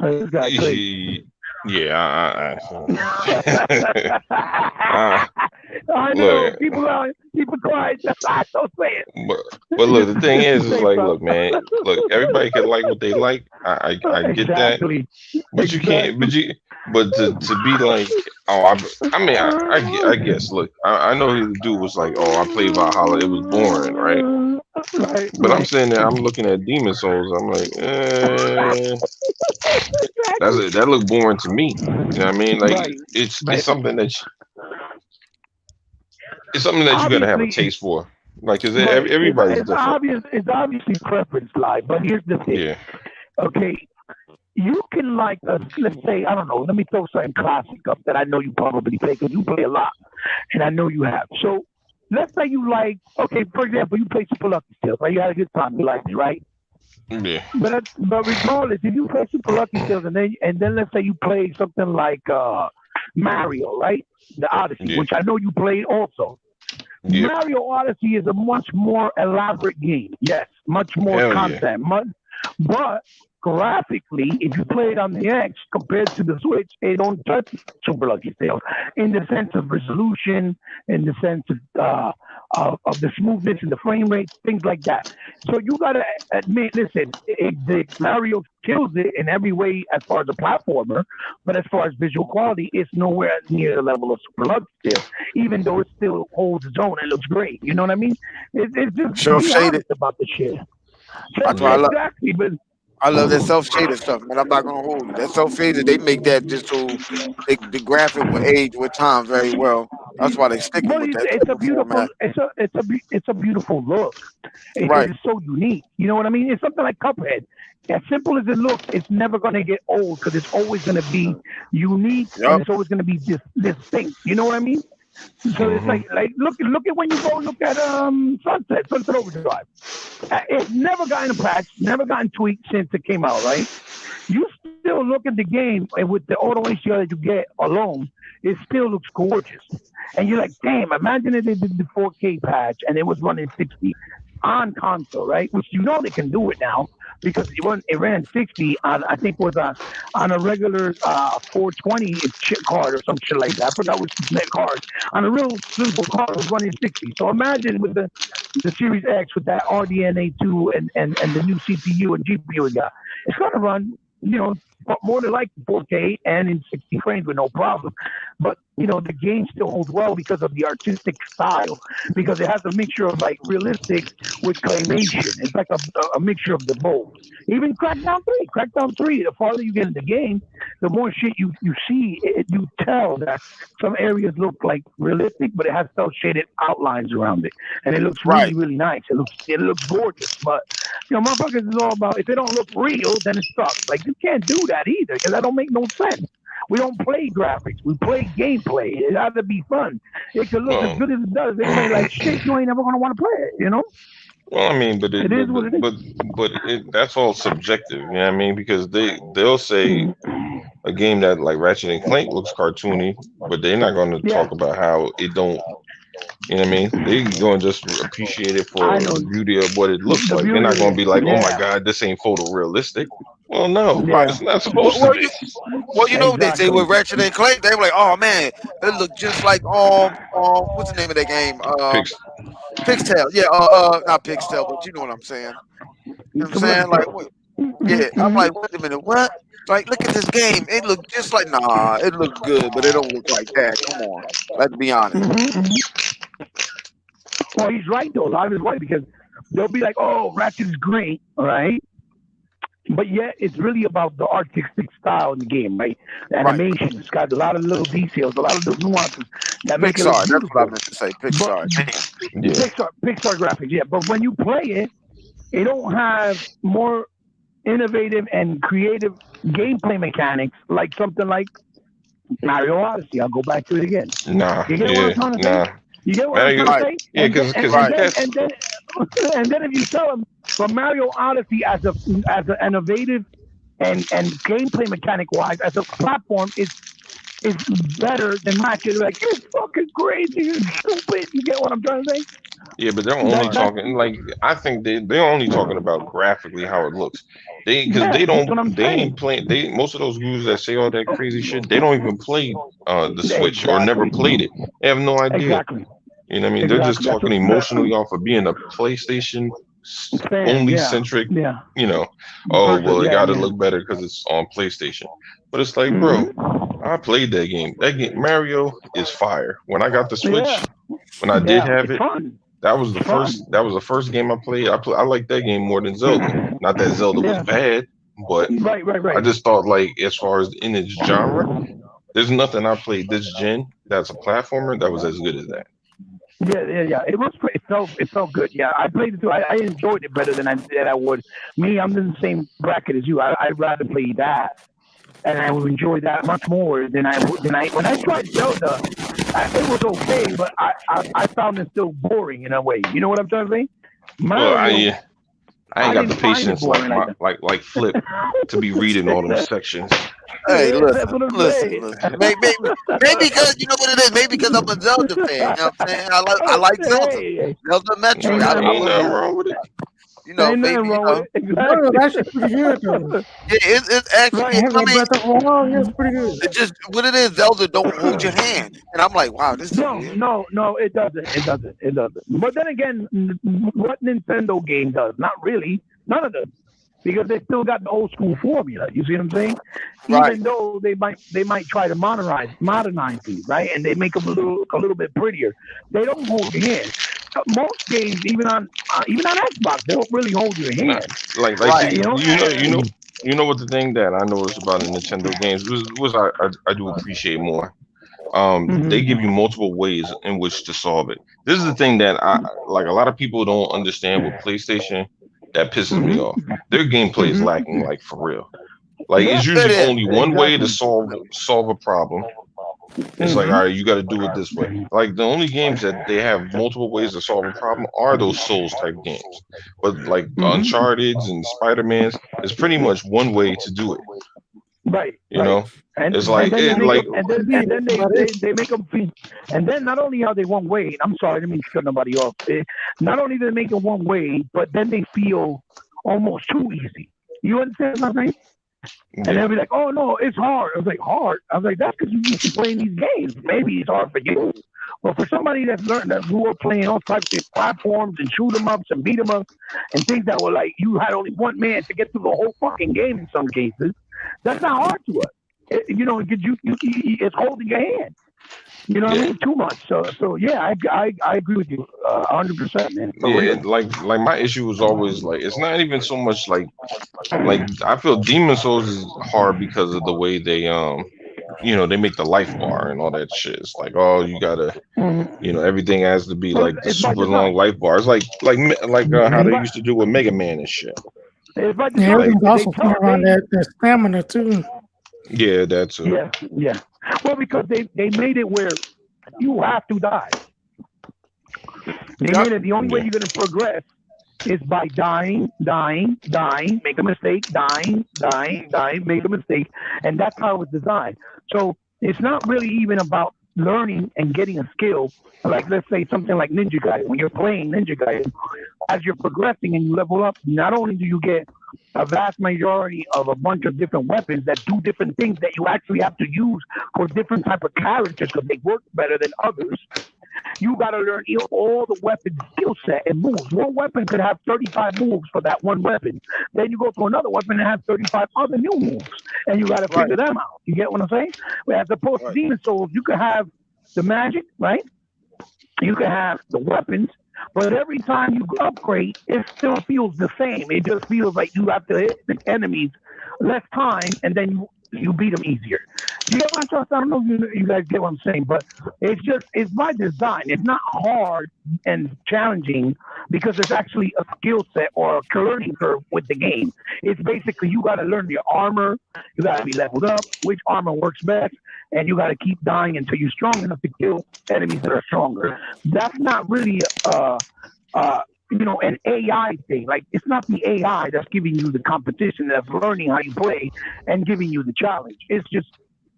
This guy crazy. Yeah, I know. People cry. I don't say it. But look, the thing is like, look, man, look, everybody can like what they like. I get that, but you can't. But to be like, I guess. Look, I know the dude was like, I played Valhalla. It was boring, right? But I'm saying that I'm looking at Demon Souls. I'm like, that looked boring to me. You know what I mean? Like it's something that you gotta have a taste for. Like, cause everybody's different. It's obviously preference live, but here's the thing. Yeah. Okay, you can like let's say, I don't know. Let me throw something classic up that I know you probably play because you play a lot, and I know you have. So let's say you like, okay, for example, you play Super Lucky Tales, right? You had a good time, you liked it, right? Yeah. But regardless, if you play Super Lucky Tales and then let's say you play something like Mario, right? The Odyssey, which I know you played also. Yeah. Mario Odyssey is a much more elaborate game. Yes, much more content. But graphically, if you play it on the X compared to the Switch, it don't touch Super Lucky Tales in the sense of resolution, in the sense of the smoothness and the frame rate, things like that. So you gotta admit, listen, Mario kills it in every way as far as a platformer, but as far as visual quality, it's nowhere near the level of Super Lucky Tales, even though it still holds its own. It looks great. You know what I mean? It's just self-shaded about the shit. That's why exactly, but I love that self-shaded stuff, man. I'm not gonna hold you. That self-shaded, they make that just so the graphic will age with time very well. That's why they sticking with that. It's a beautiful. It's a beautiful look. It's so unique. You know what I mean? It's something like Cuphead. As simple as it looks, it's never going to get old because it's always going to be unique and it's always going to be distinct. You know what I mean? So it's like look at when you go look at Sunset Overdrive. It's never gotten a patch, never gotten tweaked since it came out, right? You still look at the game and with the auto HDR that you get alone, it still looks gorgeous. And you're like, damn, imagine if they did the 4K patch and it was running 60 on console, right? Which you know they can do it now because it ran 60 on, I think was on a regular 420 chip card or some shit like that. I forgot which card. On a real simple card, it was running 60. So imagine with the Series X with that RDNA2 and the new CPU and GPU we got, it's gonna run, more than like 4K and in 60 frames with no problem. But, the game still holds well because of the artistic style, because it has a mixture of like realistic with claymation. It's like a mixture of the both. Even Crackdown 3, the farther you get in the game, the more shit you see, you tell that some areas look like realistic, but it has cel-shaded outlines around it. And it looks really, really nice. It looks gorgeous. But, motherfuckers is all about, if it don't look real, then it sucks. Like, you can't do that either, because that don't make no sense. We don't play graphics. We play gameplay. It has to be fun. It could look as good as it does. They play like shit. You ain't never gonna want to play it. Well, I mean, but it is what it is. But that's all subjective. You know what I mean? Because they'll say a game that like Ratchet and Clank looks cartoony, but they're not going to talk about how it don't. You know what I mean? They're going to just appreciate it for the beauty of what it looks like. They're not going to be like, oh my God, this ain't photorealistic. Well, no, it's not supposed to be. What they say with Ratchet and Clank, they were like, oh man, it looked just like what's the name of that game? Pixtail. Yeah, not Pixtail, but you know what I'm saying. You know what I'm saying? Like, I'm like, wait a minute, what? Like, look at this game. It looked just like, it looked good, but it don't look like that. Come on, let's be honest. Well, he's right though. I was right because they'll be like, oh, Ratchet's great, all right? But yet, it's really about the artistic style in the game, right? The animation, it's got a lot of little details, a lot of little nuances that make it look beautiful. That's what I meant to say. Pixar. Pixar graphics, yeah. But when you play it, it don't have more innovative and creative gameplay mechanics like something like Mario Odyssey. I'll go back to it again. You get what I'm trying to say? You get what I'm trying to say? Yeah, because and then if you tell them from Mario Odyssey as an innovative and gameplay mechanic wise as a platform, it's is better than Ratchet. Like, you're fucking crazy, you're stupid. You get what I'm trying to say? Yeah, but they're only talking like I think they're only talking about graphically how it looks. Because they that's what don't I'm they saying. ain't playing most of those gurus that say all that crazy shit, they don't even play the Switch or never Exactly. played it. They have no idea. Exactly. You know what I mean? They're just That's talking emotionally off of being a PlayStation fan. only Yeah. centric, Yeah. you know. Oh, well, it Yeah. gotta look better because it's on PlayStation. But it's like, bro, Mhm. I played that game. That game Mario is fire. When I got the Switch, Yeah. when I did have It's it, fun. that was the It's fun. first game I played. I liked that game more than Zelda. Not that Zelda was Yeah. bad, but I Right. just thought like as far as in its genre, there's nothing I played this gen that's a platformer that was as good as that. Yeah. It felt good. Yeah, I played it too. I enjoyed it better than I would. Me, I'm in the same bracket as you. I'd rather play that, and I would enjoy that much more than I would. When I tried Zelda, it was okay, but I found it still boring in a way. You know what I'm trying to say? Well, Mario, I ain't got the didn't find it patience like boring my that. like Flip to be reading all them sections. Hey, That's what I'm saying. listen. Maybe because you know what it is. Maybe because I'm a Zelda fan. You know what I'm saying? I like Zelda. Hey, Zelda Metroid. ain't Ain't nothing nothing wrong. wrong with it. You know, Ain't nothing maybe wrong with it. Mario, Exactly. that's actually pretty good though. yeah, it's actually. Right. I have I that mean, Breath of the Wild. It's pretty good. it just what it is. Zelda don't hold your hand, and I'm like, wow, this is weird. No, it doesn't. It doesn't. But then again, what Nintendo game does? Not really. None of them. Because they still got the old school formula. You see what I'm saying? Right. Even though they might try to modernize these, right? And they make them a little bit prettier. They don't hold your hand. Most games, even on Xbox, they don't really hold your hand. Like Right. see, you know what the thing that I noticed about the Nintendo games was I do appreciate more. They give you multiple ways in which to solve it. This is the thing that I like. A lot of people don't understand with PlayStation. That pisses me off. Their gameplay is lacking, like for real. Like Yeah, it's It usually is. only one way to exactly. solve a problem. It's like, all right, you got to do it this way. Like the only games that they have multiple ways to solve a problem are those Souls type games. But like Uncharted's and Spider-Man's, it's pretty much one way to do it. Right. You know, And it's like then they it, make like them, and then they make them feel. And then not only are they one way, I'm sorry, I didn't mean to cut nobody off. Not only do they make it one way, but then they feel almost too easy. You understand what I'm saying? And they'll be like, "Oh no, it's hard." I was like, "Hard?" I was like, "That's because you used to playing these games. Maybe it's hard for you, but for somebody that's learned that grew up playing all types of platforms and shoot 'em ups and beat 'em ups and things that were like you had only one man to get through the whole fucking game in some cases. That's not hard to us. It's holding your hand. You know what I mean? Too much. So yeah, I agree with you 100%, man. like my issue was always like it's not even so much like I feel Demon Souls is hard because of the way they they make the life bar and all that shit. It's like, oh, you gotta everything has to be like the super long life bar. It's like how they used to do with Mega Man and shit. It's like Everything's also centered around that stamina too. Yeah, that's it. Yeah. Well, because they made it where you have to die. They made it the only way you're going to progress is by dying, make a mistake, dying, make a mistake, and that's how it's designed. So it's not really even about learning and getting a skill. Like let's say something like Ninja Gaiden. When you're playing Ninja Gaiden, as you're progressing and you level up, not only do you get a vast majority of a bunch of different weapons that do different things that you actually have to use for different type of characters because they work better than others. You got to learn all the weapon skill set and moves. One weapon could have 35 moves for that one weapon. Then you go to another weapon and have 35 other new moves, and you got to figure them out. You get what I'm saying? As opposed to Demon Souls, you could have the magic, right? You can have the weapons, but every time you upgrade, it still feels the same. It just feels like you have to hit the enemies less time, and then you beat them easier. You know what I'm I don't know if you guys get what I'm saying, but it's by design. It's not hard and challenging because it's actually a skill set or a learning curve with the game. It's basically you got to learn your armor. You got to be leveled up, which armor works best, and you got to keep dying until you're strong enough to kill enemies that are stronger. That's not really an AI thing. Like it's not the AI that's giving you the competition, that's learning how you play and giving you the challenge. It's just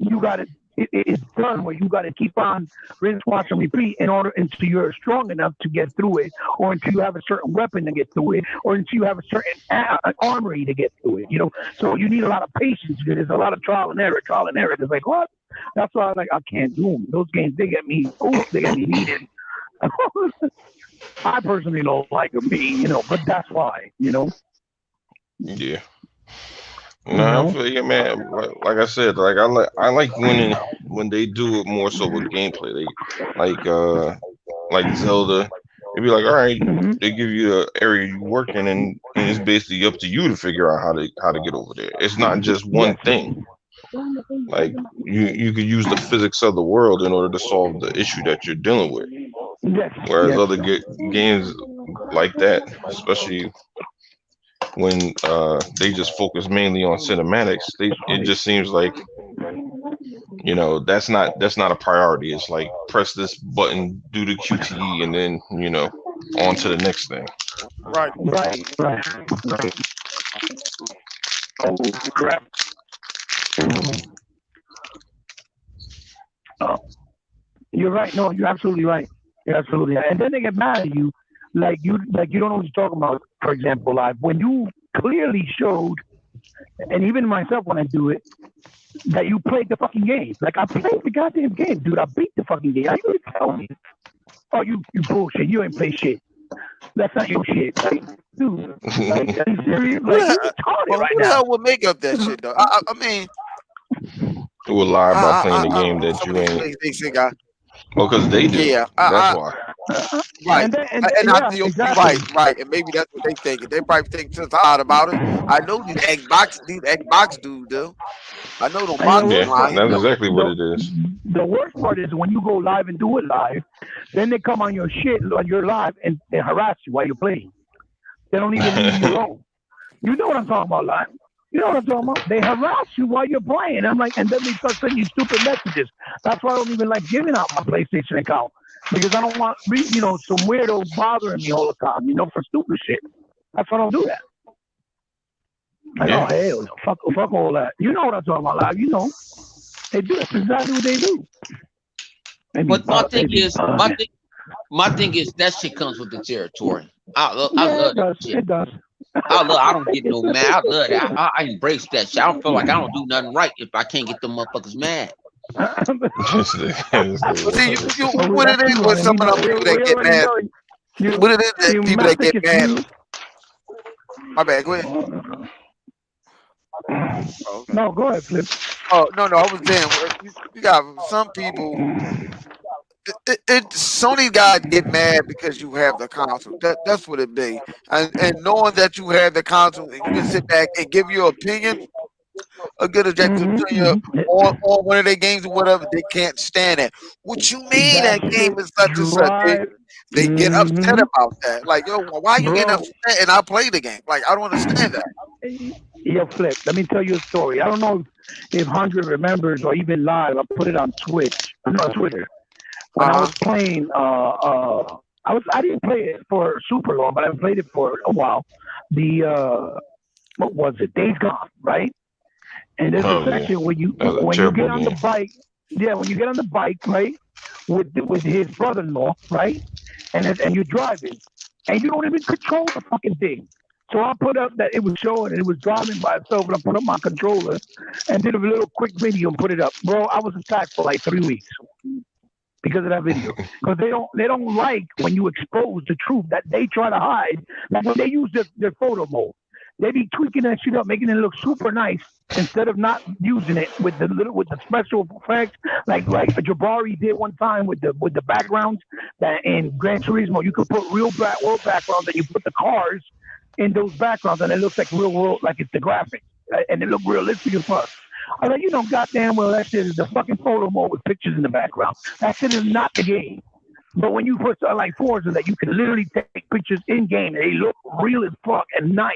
you got to it's done where you got to keep on rinse, wash, and repeat in order until you're strong enough to get through it, or until you have a certain weapon to get through it, or until you have a certain armory to get through it. So you need a lot of patience. There's a lot of trial and error. It's like, what? That's why I can't do them. Those games, they get me heated. I personally don't like them, but that's why, Yeah. No, I feel you, man. Like I said, I like when they do it more so with gameplay. They like Zelda. It'd be like, all right, they give you the area you work in, and it's basically up to you to figure out how to get over there. It's not just one thing. Like you could use the physics of the world in order to solve the issue that you're dealing with. Whereas other games like that, especially when they just focus mainly on cinematics, it just seems like that's not a priority. It's like press this button, do the QTE, and then on to the next thing. Right. Oh crap. You're right. No, you're absolutely right. And then they get mad at you, like you don't know what you're talking about. For example, when you clearly showed, and even myself when I do it, that you played the fucking game. Like, I played the goddamn game, dude. I beat the fucking game. How you tell me? Oh, you bullshit. You ain't play shit. That's not your shit. Like, dude, are you serious? Like, you're retarded right who the now. hell would make up that shit, though? I mean, Who will lie about playing the game that you ain't? Well, because they do. Yeah, that's why. Right, right, and maybe that's what they thinking. They probably think since I heard about it. I know these Xbox dudes do. I know them boxing lines. That's exactly what it is. The worst part is when you go live and do it live, then they come on your shit on your live and they harass you while you're playing. They don't even leave you alone. You know what I'm talking about, live. You know what I'm talking about? They harass you while you're playing. I'm like, and then they start sending you stupid messages. That's why I don't even like giving out my PlayStation account, because I don't want some weirdo bothering me all the time, for stupid shit. That's why I don't do that. Like, oh hell no, fuck all that. You know what I'm talking about, They do. That's exactly what they do. But my thing is that shit comes with the territory. I love that shit. It does. I don't get no mad. I love that. I embrace that shit. I don't feel like I don't do nothing right if I can't get them motherfuckers mad. See, what it is with some of them people that get mad. What it is that people that get mad. My bad. Go ahead. Oh, okay. No, go ahead, Flip. Oh no, I was saying you got some people. Sony guys get mad because you have the console. That's what it be. And knowing that you have the console, and you can sit back and give your opinion, a good objective opinion on one of their games or whatever. They can't stand it. What you mean that game is such and such? They get upset about that. Like, yo, why you getting upset? And I play the game. Like, I don't understand that. Yo, Flip, let me tell you a story. I don't know if 100 remembers or even live. I put it on Twitch. No, Twitter. When I was playing, I didn't play it for super long, but I played it for a while. What was it? Days Gone, right? And there's a section where you get on the bike. Yeah, when you get on the bike, right, with his brother-in-law, right, and you're driving, and you don't even control the fucking thing. So I put up that it was showing and it was driving by itself, and I put up my controller and did a little quick video and put it up. Bro, I was attacked for like 3 weeks because of that video. Because they don't like when you expose the truth that they try to hide. Like when they use their photo mode, they be tweaking that shit up, making it look super nice instead of not using it with the special effects, like Jabari did one time with the backgrounds. That in Gran Turismo you could put real world backgrounds and you put the cars in those backgrounds and it looks like real world, like it's the graphics, and it look realistic as fuck. I was like, goddamn well that shit is the fucking photo mode with pictures in the background. That shit is not the game. But when you put like Forza that you can literally take pictures in game and they look real as fuck and nice,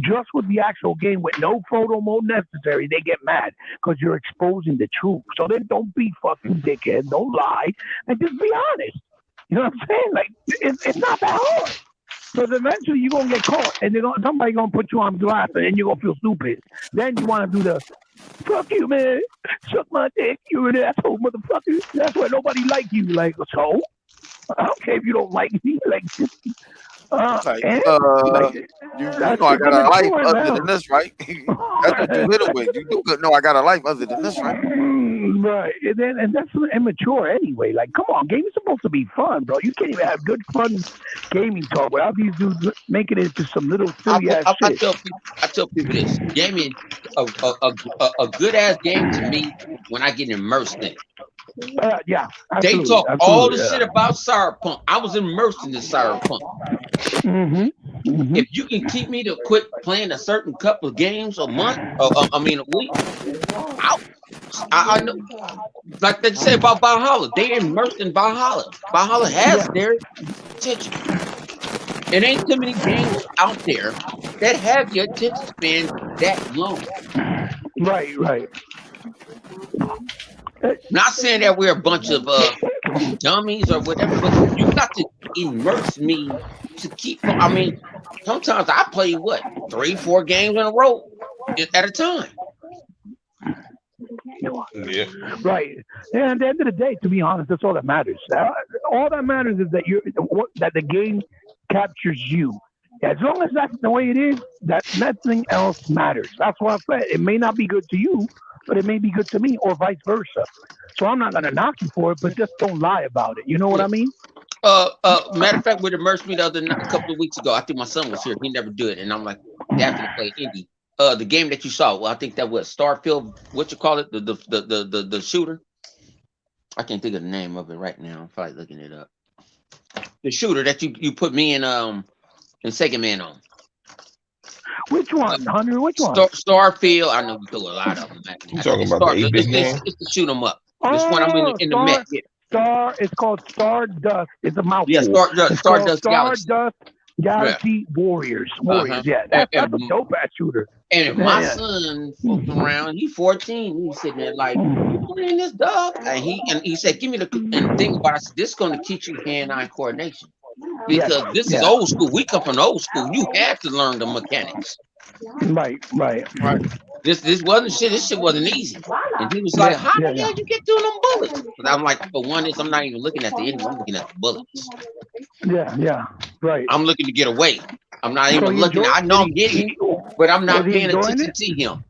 just with the actual game with no photo mode necessary, they get mad because you're exposing the truth. So then don't be fucking dickhead, don't lie, and just be honest. You know what I'm saying? Like it's not that hard. Because eventually you're gonna get caught, and somebody gonna put you on blast, and you're gonna feel stupid. Then you want to do Fuck you, man. Suck my dick. You're an asshole, motherfucker. That's why nobody like you. Like, so? I don't care if you don't like me. Like, you know I got a life other than this, right? That's what you hit it with. You do know I got a life other than this, right? Right, and that's immature anyway. Like, come on, games supposed to be fun, bro. You can't even have good fun gaming talk without these dudes making it into some little silly ass shit. I tell people this: gaming, a good ass game to me when I get immersed in it. Yeah, they talk all the shit about Cyberpunk. I was immersed in the Cyberpunk. If you can keep me to quit playing a certain couple of games a month, a week, I know, like they say about Valhalla, they immersed in Valhalla. Valhalla has their attention. It ain't too many games out there that have your attention span that long. Right. Not saying that we're a bunch of dummies or whatever, but you got to immerse me to keep. I mean, sometimes I play 3-4 games in a row at a time. Yeah. Right. And at the end of the day, to be honest, that's all that matters. All that matters is that that the game captures you. As long as that's the way it is, that nothing else matters. That's why I said it may not be good to you, but it may be good to me, or vice versa. So I'm not gonna knock you for it, but just don't lie about it. You know what I mean? Matter of fact, what immersed me a couple of weeks ago, I think my son was here. He never did it, and I'm like, they have to play indie. The game that you saw, I think that was Starfield. What you call it? The shooter. I can't think of the name of it right now. I'm probably looking it up. The shooter that you put me in Second Man on. Which one, Hunter? Which one? Starfield. I know we do a lot of them. You talking about the 8-bit game? It's to shoot them up. This one I'm in the mech. It's called Stardust. It's a mouthful. Yeah, Stardust Galaxy. Galaxy Warriors. Yeah, that's a dope ass shooter. And if my son fucks around, he's 14, he's sitting there like, you playing this dog? And he said, give me the thing about it. This is going to teach you hand-eye coordination. Because this is old school. We come from old school. You had to learn the mechanics. Right. This wasn't shit. This shit wasn't easy. And he was like, how the hell you get through them bullets? But I'm like, for one, I'm not even looking at the enemy. I'm looking at the bullets. Yeah. Right. I'm looking to get away. I'm not even looking. I know I'm getting, but I'm not paying attention to him.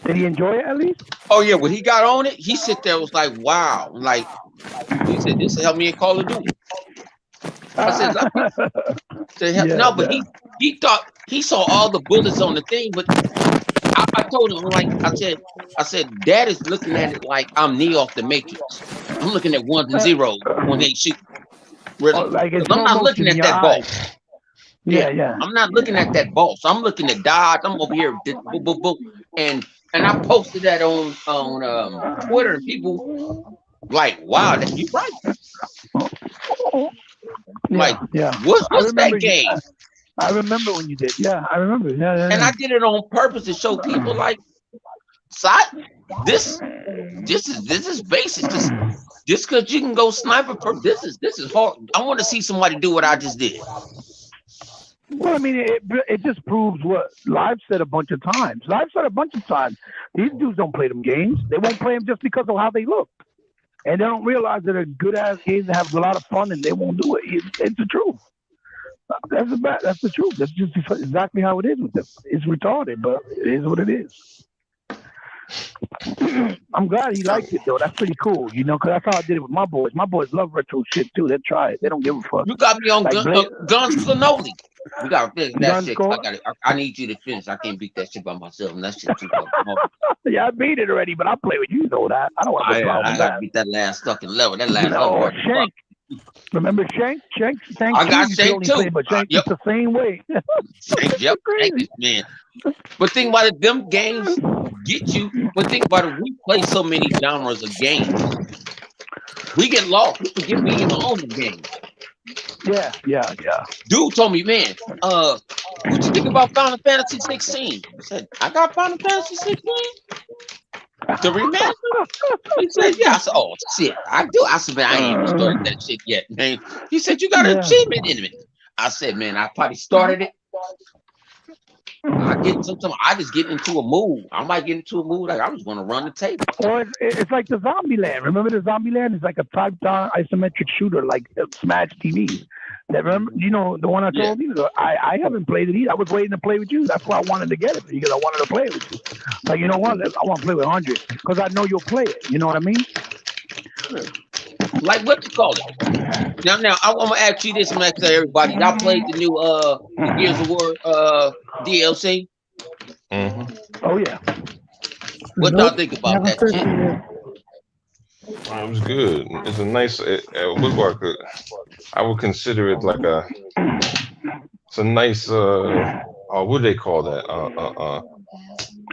Did he enjoy it at least? Oh yeah, when he got on it, he sit there was like, wow. Like he said, this will help me in Call of Duty. I said, no, but he thought he saw all the bullets on the thing, but I told him, like I said, Dad is looking at it like I'm Neo off the Matrix. I'm looking at ones and zeros when they shoot. Really. I'm not looking at that ball. Yeah. I'm not looking at that ball. So I'm looking at dots. I'm over here, boom, boom, boom. And I posted that on Twitter, and people like, wow, that you right. What's that game? I remember when you did. Yeah, I remember. Yeah. And I did it on purpose to show people like, this is basic. Just because you can go sniper, this is hard. I want to see somebody do what I just did. Well, I mean, it just proves what Live said a bunch of times. These dudes don't play them games. They won't play them just because of how they look. And they don't realize that a good-ass game that have a lot of fun, and they won't do it. It's the truth. That's the truth. That's just exactly how it is with them. It's retarded, but it is what it is. I'm glad he liked it, though. That's pretty cool, because that's how I did it with my boys. My boys love retro shit, too. They try it. They don't give a fuck. You got me on Guns Cannoli. We got to finish that shit. I need you to finish. I can't beat that shit by myself. And that shit too tough. Yeah, I beat it already, but I play with you, though. That I don't want to I got to beat that last fucking level. That last level. Shank. Remember Shank? I got Shank too. But Shank is the same way. Shank, yep. Shank, man. But think about it, them games get you. But think about it, we play so many genres of games. We get lost. We forget we even own the game. Yeah. Dude told me, man, what you think about Final Fantasy 16? I said, I got Final Fantasy 16? The remaster? He said, yeah. I said, oh, shit. I do. I said, man, I ain't even started that shit yet, man. He said, you got an achievement in it. I said, man, I probably started it. Sometimes I just get into a mood. I might get into a mood like I just want to run the table. Or it's like the Zombieland. Remember the Zombieland? It's like a top-down isometric shooter, like Smash TV. That remember, the one I told you. I haven't played it either. I was waiting to play with you. That's why I wanted to get it because I wanted to play it with you. Like, you know what? I want to play with 100 because I know you'll play it. You know what I mean? Like what you call it? Now I want to ask you this, Max, to everybody. Y'all played the new Gears of War DLC? Oh yeah. What y'all think about that? It was good. It's a nice. I would consider it like it's a nice. What do they call that?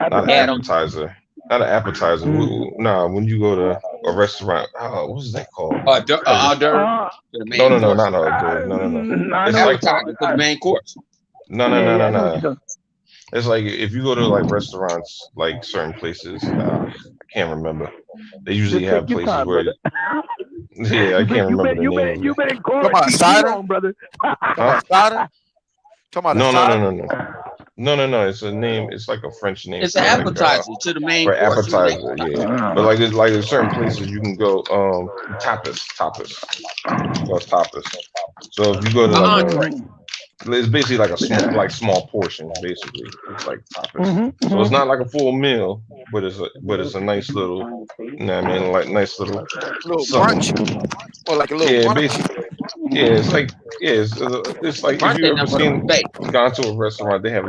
Not an appetizer. Not an appetizer. Nah, when you go to a restaurant, what's that called? Hors d'oeuvre. No, not hors d'oeuvre. No. It's appetizer for the main course. No. It's like if you go to like restaurants, like certain places, I can't remember. They usually have places where. Yeah, I can't remember the name. You been in quarantine, cider, brother. Cider. No. It's a name. It's like a French name. It's an appetizer to the main course. Appetizer, yeah. But like there's certain places you can go. Tapas. That's tapas. So if you go to it's basically like a small portion. Basically, it's like tapas. So it's not like a full meal, but it's a nice little. You know what I mean? Like nice little brunch, or like a little basically. Yeah, it's like it's like if you ever gone to a restaurant, they have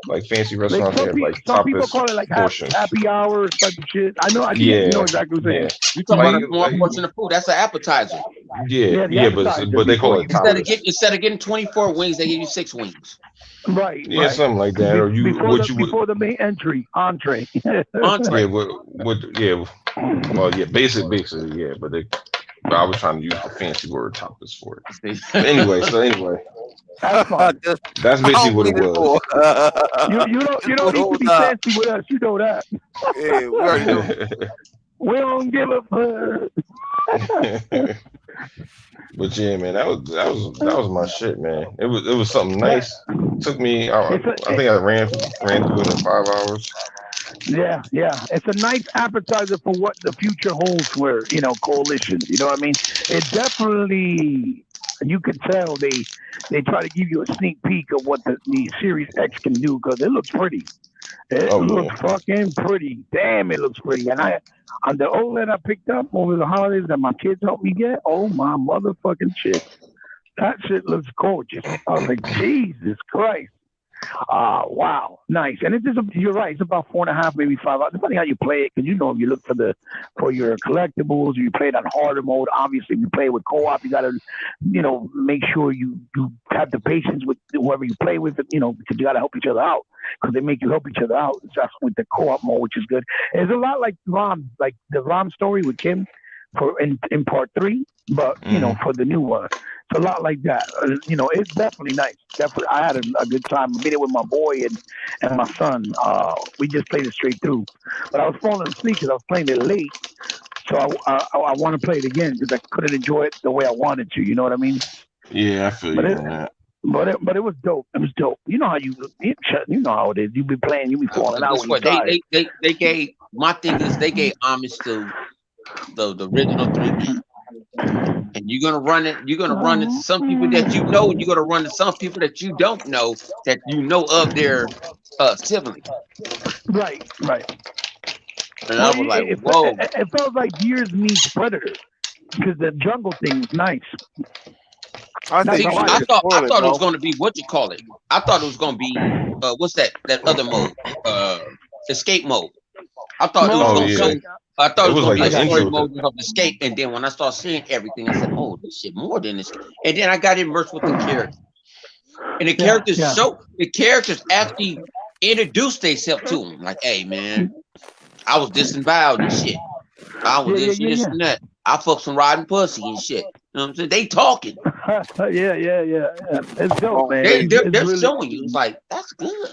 like fancy restaurants. They have like some people tapas call it like portions. happy hour type of shit. I know exactly what you're saying. You talking about a small portion of food? That's an appetizer. Yeah, but they call it tapas. Instead of getting 24 wings, they give you 6 wings. Right. Yeah, something like that. Or before the main entree. Basically, yeah. But I was trying to use the fancy word tapas for it. Anyway. That's basically what it was. You don't need to be fancy with us. You know that. Yeah, we already know. We don't give a fuck. But yeah, man, that was my shit, man. It was something nice. It took me. I think I ran through it in 5 hours. Yeah. It's a nice appetizer for what the future holds for, coalitions. You know what I mean? It definitely, you could tell they try to give you a sneak peek of what the Series X can do because it looks pretty. It looks fucking pretty. Damn, it looks pretty. And on the OLED I picked up over the holidays that my kids helped me get, oh my motherfucking shit. That shit looks gorgeous. I was like, Jesus Christ. Wow, nice. And you're right. It's about 4.5, maybe 5 hours, depending how you play it. Because if you look for your collectibles, you play it on harder mode. Obviously, if you play with co-op, you got to, make sure you have the patience with whoever you play with. Because you got to help each other out. Because they make you help each other out. That's with the co-op mode, which is good. It's a lot like Rom, like the Rom story with Kim in part 3, but for the new one. It's a lot like that. It's definitely nice. Definitely, I had a good time. I made it with my boy and my son. We just played it straight through. But I was falling asleep because I was playing it late. So I want to play it again because I couldn't enjoy it the way I wanted to. You know what I mean? Yeah, I feel you on that. But it was dope. It was dope. You know how you know how it is. You be playing, you be falling out. They gave my thing is they gave homage to the original 3D. And you're gonna run it to some people that you know, and you're gonna run to some people that you don't know that of their sibling. Right. And I was like, whoa. It felt like Gears meets Predator because the jungle thing was nice. I thought it was gonna be what you call it. I thought it was gonna be what's that other mode? Escape mode. I thought it was gonna show. I thought it was going to be a story mode of escape, and then when I started seeing everything, I said, "Oh, this shit more than this." And then I got immersed with the characters, and the characters actually introduced themselves to him. Like, "Hey, man, I was disemboweled and shit. I was this and that. I fucked some riding pussy and shit." You know what I'm saying? They talking. Yeah. It's dope, man. They're really showing you. It's like that's good.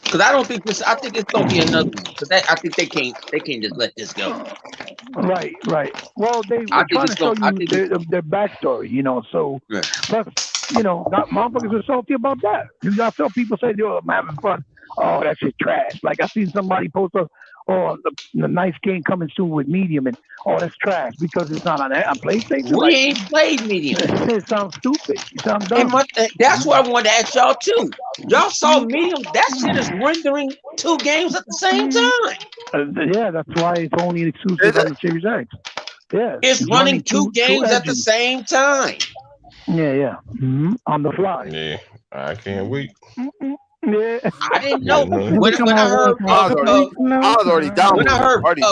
Because I don't think I think it's gonna be another one. Because I think they can't just let this go. Right. Well, they were trying to show you their backstory, So motherfuckers are salty about that. Y'all saw people say, "Yo, I'm having fun." Oh, that shit trash. Like I seen somebody post the nice game coming soon with medium, and that's trash because it's not on PlayStation. We ain't played medium. It sounds stupid. It sounds dumb. That's what I wanted to ask y'all too. Y'all saw medium? That shit is rendering 2 games at the same time. Yeah, that's why it's only exclusive on the Series X. Yeah, it's running 2 games at the same time. Yeah. On the fly. Yeah, I can't wait. Yeah. I didn't know when I heard. I was already down. When I heard when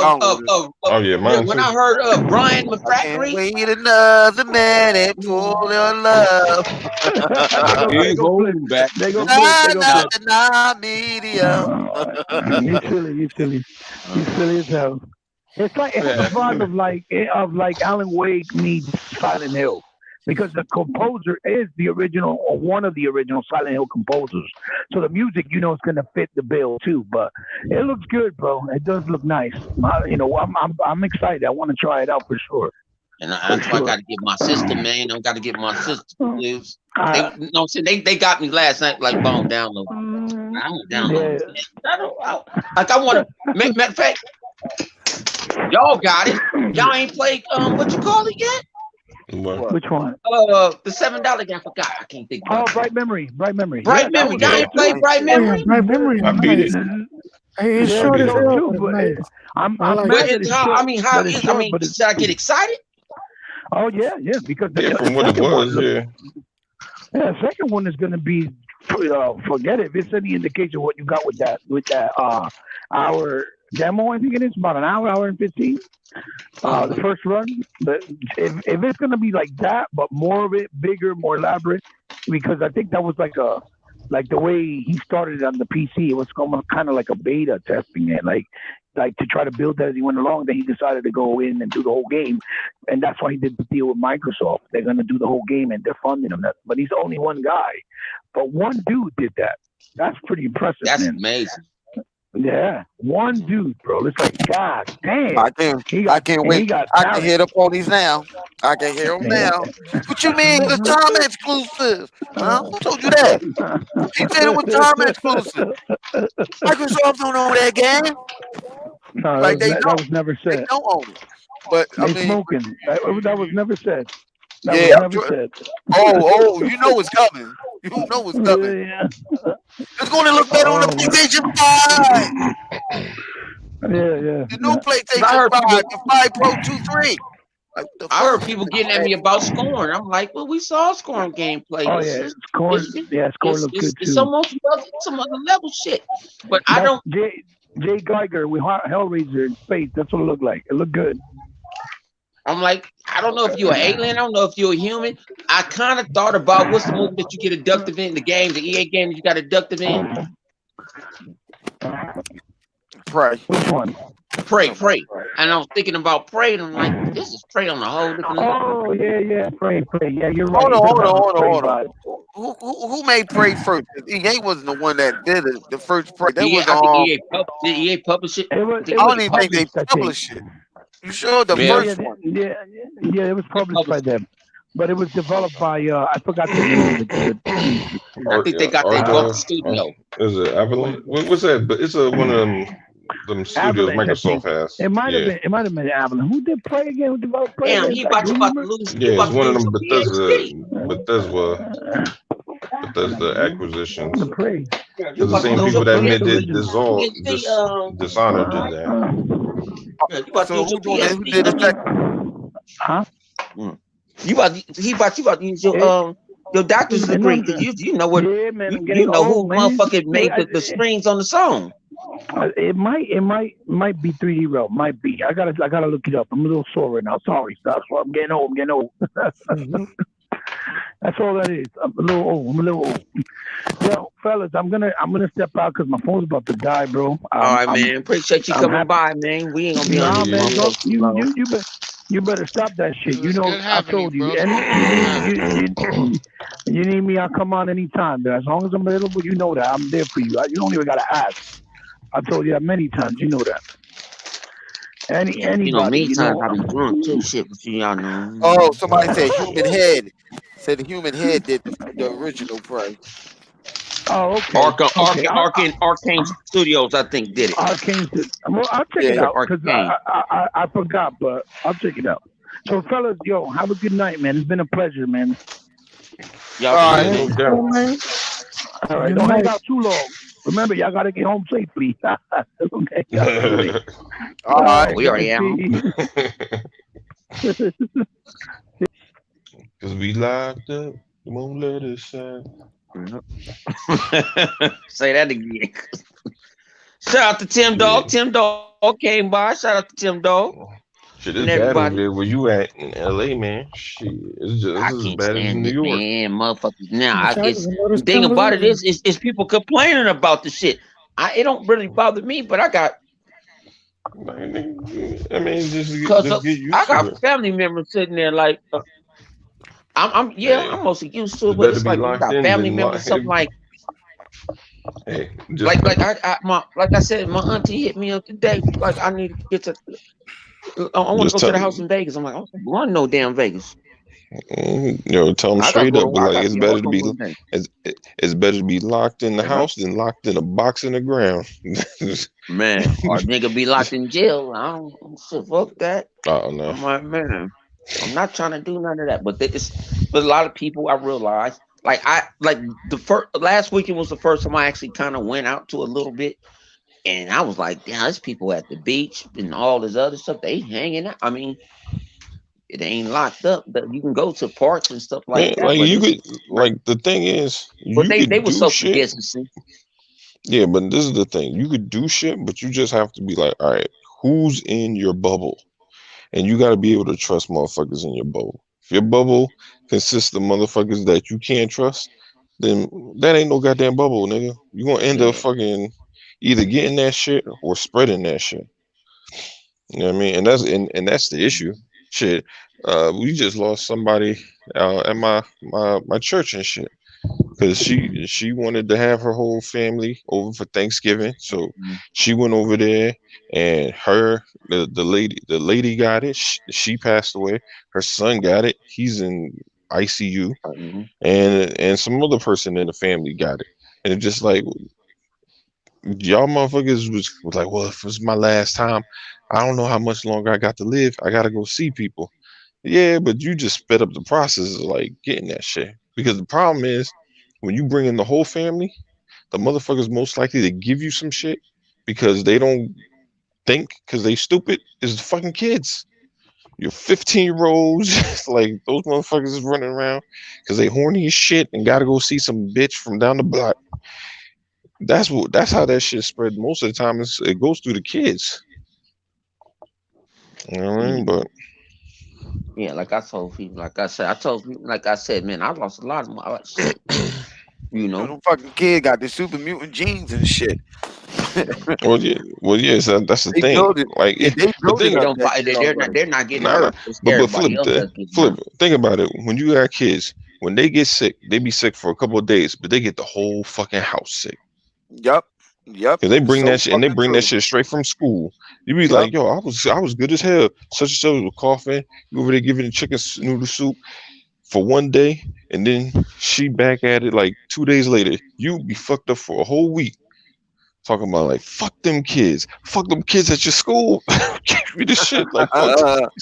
I heard Brian McFactory. Wait another minute for your love. They go medium. You silly as hell. It's like it has a vibe of like Alan Wake meets Silent Hill. Because the composer is the original or one of the original Silent Hill composers. So the music, is going to fit the bill too. But it looks good, bro. It does look nice. I'm excited. I want to try it out for sure. And I got to get my sister, man. I got to get my sister. They got me last night, like, boom, download. I don't download. Yeah. I want to. Matter of fact, y'all got it. Y'all ain't played what you call it yet? Which one? The $7 game. I forgot. I can't think. Bright Memory. Bright Memory. Y'all ain't played Bright Memory. Bright Memory. I beat it. It's short as hell. Should I get excited? Oh yeah, because from what it was, yeah. The second one is going to be forget it. If it's any indication of what you got with that hour demo, I think it is about an hour and 15. The first run, but if it's going to be like that, but more of it, bigger, more elaborate, because I think that was like the way he started on the PC. It was kind of like a beta testing it, like to try to build that as he went along. Then he decided to go in and do the whole game, and that's why he did the deal with Microsoft. They're going to do the whole game, and they're funding him. But he's only one guy, but one dude did that. That's pretty impressive. That's amazing. Yeah, one dude, bro. It's like, God damn. I can't wait. I can hear the ponies now. I can hear them now. What you mean the time exclusive? Huh? Who told you that? He said it was time exclusive. Microsoft don't own that game. No, that was never said. They don't own it. But smoking. That was never said. That was never said. Oh, you know it's coming. You know it's coming. Yeah. It's going to look better on the PlayStation 5. Yeah. The new PlayStation 5, the 5 Pro 2.3. I heard people getting at me about scoring. I'm like, well, we saw scoring gameplay. Oh, yeah. Scoring looks good, too. It's almost some other level shit. But I don't... Jay Geiger with Hellraiser in space. That's what it looked like. It looked good. I'm like, I don't know if you're an alien. I don't know if you're a human. I kind of thought about what's the movie that you get abducted in, the game, the EA game that you got abducted in. Prey. Which one? Prey. And I was thinking about Prey, and I'm like, this is Prey on a whole different level. Oh, yeah, Prey. Yeah, you're right. Hold on. Who made Prey first? EA wasn't the one that did it. The first Prey. That was EA published it. I don't even think they published it. You sure the first one? Yeah, it was published by them, but it was developed by I forgot the name. I think they got their book studio. Is it Avalanche? What's that? But it's one of them studios Avalanche, Microsoft has. It might have been. It might have been Avalanche. Who did Prey again? Who developed Prey? Damn, he about to lose. Yeah, it's one of them Bethesda acquisitions. It's the same people that made Dishonored did that. So who did the second? Huh? He about to use your doctor's degree. You know what? Yeah, man, you know who motherfucking made the strings on the song. It might be 3D Realm. Might be. I gotta look it up. I'm a little sore right now. Sorry, stop. I'm getting old. That's all that is. I'm a little old. Yo, fellas, I'm gonna step out because my phone's about to die, bro. All right, man. Appreciate you coming by, man. We ain't gonna be on this. Man, you better stop that shit. You know, I told you. You need me, I'll come on anytime. But as long as I'm available, you know that I'm there for you. You don't even gotta ask. I told you that many times. You know that. Anybody, many times I be drunk too. Shit, but y'all know. Oh, somebody said human head. Said the human head did the original Prey. Oh, okay. Okay. Arcane Studios, I think, did it. Arcane. Well, I'll check it out because I forgot, but I'll check it out. So, fellas, yo, have a good night, man. It's been a pleasure, man. Y'all All right. good, man. All right. Don't hang out too long. Remember, y'all got to get home safely. Okay. All right. We already am. Because we locked up. You won't let us out. Say that again. Shout out to Tim Dog. Tim Dog came by. Shout out to Tim Dog. Shit, it's bad over there where you at in LA, man. Shit, it's as bad as New York. Man, motherfuckers. Now, the thing about it is people complaining about the shit. It don't really bother me, but I got. I mean, just get I got family members sitting there like. I'm mostly used to it, but it's like you got family members, something like. Hey, like I said, my auntie hit me up today. Like I need to get to. I want to go to the house in Vegas. I'm like, I don't want no damn Vegas. Tell them straight up. But like, it's better to be locked in the house than locked in a box in the ground. Man, or nigga be locked in jail. I don't fuck that. Oh no. I'm like, man, I'm not trying to do none of that. But a lot of people I realize. Last weekend was the first time I actually kind of went out to a little bit, and I was like, damn, there's people at the beach and all this other stuff. They hanging out. I mean, it ain't locked up, but you can go to parks and stuff like that. Like you could, like the thing is, but they were social distancing. Yeah, but this is the thing: you could do shit, but you just have to be like, all right, who's in your bubble, and you got to be able to trust motherfuckers in your bubble. If your bubble consists of motherfuckers that you can't trust, then that ain't no goddamn bubble, nigga. You gonna end up fucking either getting that shit or spreading that shit. You know what I mean? And that's the issue. Shit, we just lost somebody at my church and shit because she wanted to have her whole family over for Thanksgiving, so she went over there, and the lady got it. She passed away. Her son got it. He's in ICU, and some other person in the family got it, and it's just like y'all motherfuckers was like, well, if it's my last time, I don't know how much longer I got to live. I gotta go see people. Yeah, but you just sped up the process of like getting that shit. Because the problem is when you bring in the whole family, the motherfuckers most likely to give you some shit because they don't think because they stupid is the fucking kids. Your 15-year-olds, like those motherfuckers is running around because they horny as shit and gotta go see some bitch from down the block. That's how that shit spread most of the time. It goes through the kids. You know what I mean? But yeah, like I told people, like I said, man, I lost a lot of my shit. You know, them fucking kids got the super mutant genes and shit. well, yeah. So that's the thing. Like, they're not getting hurt. But flip. Think about it. When you got kids, when they get sick, they be sick for a couple of days, but they get the whole fucking house sick. Yep. Cause they bring that shit, and they bring that shit straight from school. You be like, yo, I was good as hell. Such and such was coughing. You over there giving the chicken noodle soup for one day, and then she back at it like 2 days later. You be fucked up for a whole week. Talking about like fuck them kids at your school. Give me this shit like fuck.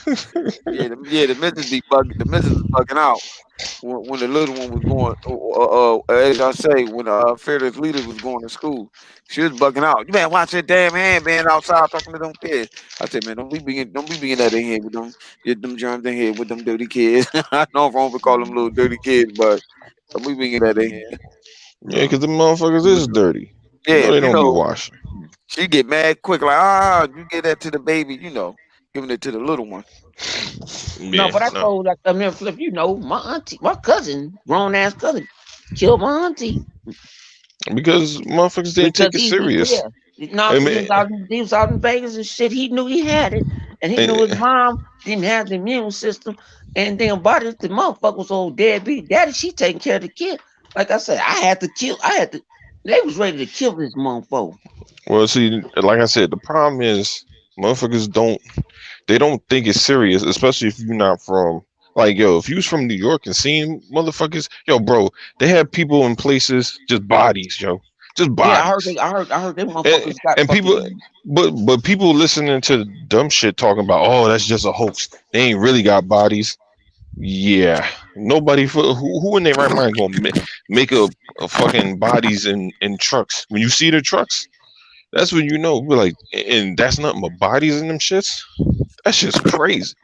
The missus be bugging. The missus is bugging out when the little one was going. As I say, when Fearless Leader was going to school, she was bugging out. You man, watch that damn hand being outside talking to them kids. I said, man, don't be being that in here with them, get them germs in here with them dirty kids. I know I'm wrong for calling them little dirty kids, but don't be being that in here. Yeah, because the motherfuckers is dirty. Yeah, they don't be washing. She get mad quick, like, you get that to the baby, giving it to the little one. Yeah, no, but I told, Flip, my auntie, my cousin, grown ass cousin, killed my auntie. Because motherfuckers didn't take it serious. No, he was out in Vegas and shit. He knew he had it, and he knew his mom didn't have the immune system. And then about it, the motherfucker was old deadbeat daddy. She taking care of the kid. Like I said, they was ready to kill this motherfucker. Well, see, like I said, the problem is motherfuckers don't think it's serious, especially if you're not from Like, yo, if you was from New York and seen motherfuckers, yo, bro, they have people in places just bodies, yo, just Yeah, bodies. I heard them and, motherfuckers got and people, fucking. but people listening to dumb shit talking about, oh, that's just a hoax. They ain't really got bodies. Yeah, nobody for who in their right mind gonna make a fucking bodies in trucks. When you see the trucks, that's when you know. We're like, and that's nothing but bodies in them shits. That shit's crazy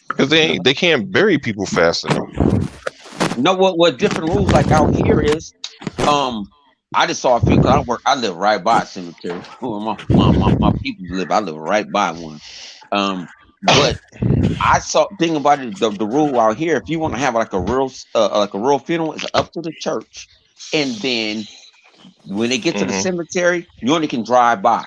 because they can't bury people fast enough. You know what different rules like out here is? I just saw a few because I live right by a cemetery. Where my people live. I live right by one. But I saw thing about it. The rule out here, if you want to have like a real funeral, it's up to the church, and then when they get to the Hmm. cemetery, you only can drive by.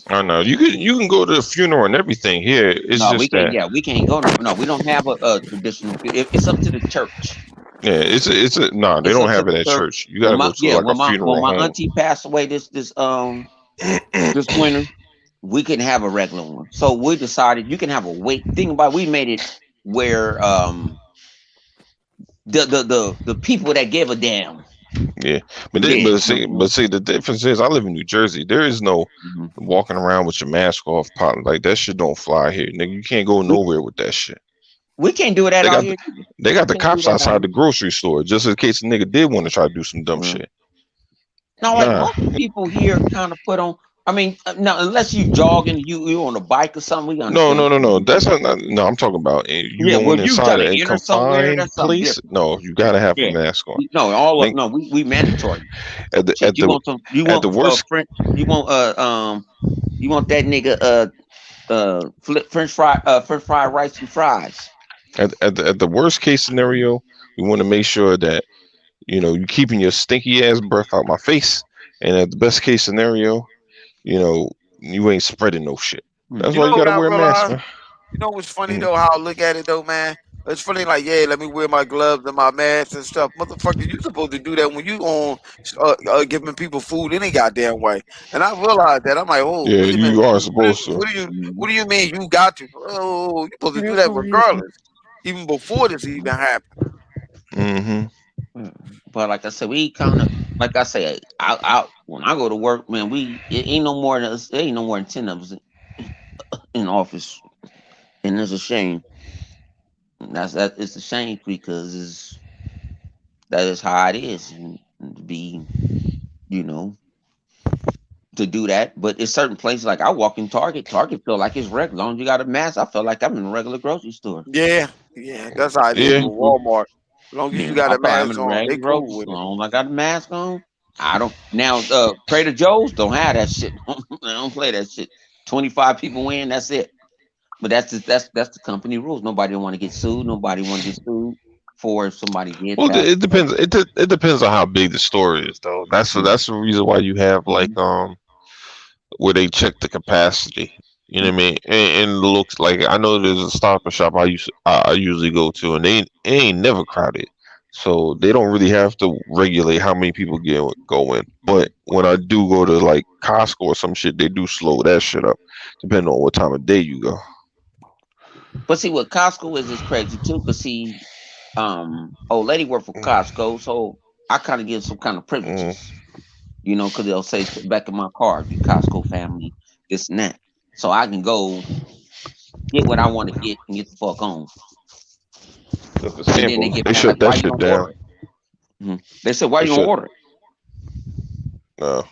I know you can go to the funeral and everything here. It's No, we just can't. that Yeah, we can't go. No, we don't have a traditional. It's up to the church. yeah, it's a no. They It's don't up to have it the at church. church. You gotta go to like a When funeral my home. auntie passed away this winter, we couldn't have a regular one. So we decided you can have a wait. Thing about it, we made it where the people that give a damn Yeah, but dead. see, the difference is I live in New Jersey. There is no Mhm. walking around with your mask off, pot like that shit don't fly here, nigga. You can't go we nowhere with that shit. we can't do that They out got here. they got We the can't do cops that out outside here. the grocery store just in case a nigga did want to try to do some dumb Mhm. shit. Now, like Nah, most people here, kind of put on. I mean, now unless you jogging, you on a bike or something, we no, understand. no, no, no. That's not. No, I'm talking about you Yeah, well, going if you inside trying a to enter somewhere, confined that's something place. different. No, you gotta have a Yeah, mask on. no, all up. Think No, we mandatory. at the Shit, you at want the worst French, you want that nigga French fry rice and fries. at the worst case scenario, we want to make sure that you keeping your stinky ass breath out my face, and at the best case scenario, you know, you ain't spreading no shit. Hmm. That's You why you know what gotta I wear a mask, realized? man. You know what's funny Mm. though? How I look at it though, man. It's funny, like, yeah, let me wear my gloves and my mask and stuff. Motherfucker, you supposed to do that when you on giving people food any goddamn way. And I realized that. I'm like, oh, Yeah, wait a minute. you are supposed to. What Mhm. do you mean you got to? Oh, you supposed to do That's that so easy. regardless, even before this even happened. Hmm. But like I said, we kind of like I say, I when I go to work, man, it ain't no more than us. There ain't no more than 10 of us in office, and it's a shame. That it's a shame because that is how it is, and to be, you know, to do that. But it's certain places like I walk in Target. Target feel like it's regular. As long as you got a mask, I feel like I'm in a regular grocery store. Yeah, yeah, that's how it is Yeah, with People, Walmart. As long as you yeah, got I a feel like I'm in mask a on, they regular grocery cool with store. As it. long as I got a mask on, I don't. Now, Trader Joe's don't have that shit. I don't play that shit. 25 people in, that's it. But that's the company rules. Nobody don't want to get sued. Nobody want to get sued for if somebody did well, pass it away. depends. It depends on how big the store is, though. That's the reason why you have like Mhm. where they check the capacity. You know what I mean? And it looks like I know there's a Stop and Shop I usually go to, and they ain't never crowded, so they don't really have to regulate how many people go in. But when I do go to like Costco or some shit, they do slow that shit up, depending on what time of day you go. But see, what Costco is crazy too. Cause see, old lady worked for Costco, so I kind of get some kind of Mm. privileges, because they'll say to the back of my card, "You Costco family, this and that," so I can go get what I want to get and get the fuck on. Except for And then they Staples, get they mad like, shut "Why that you shit don't down. order it?" They said, "Why They you don't shut. order it?" No.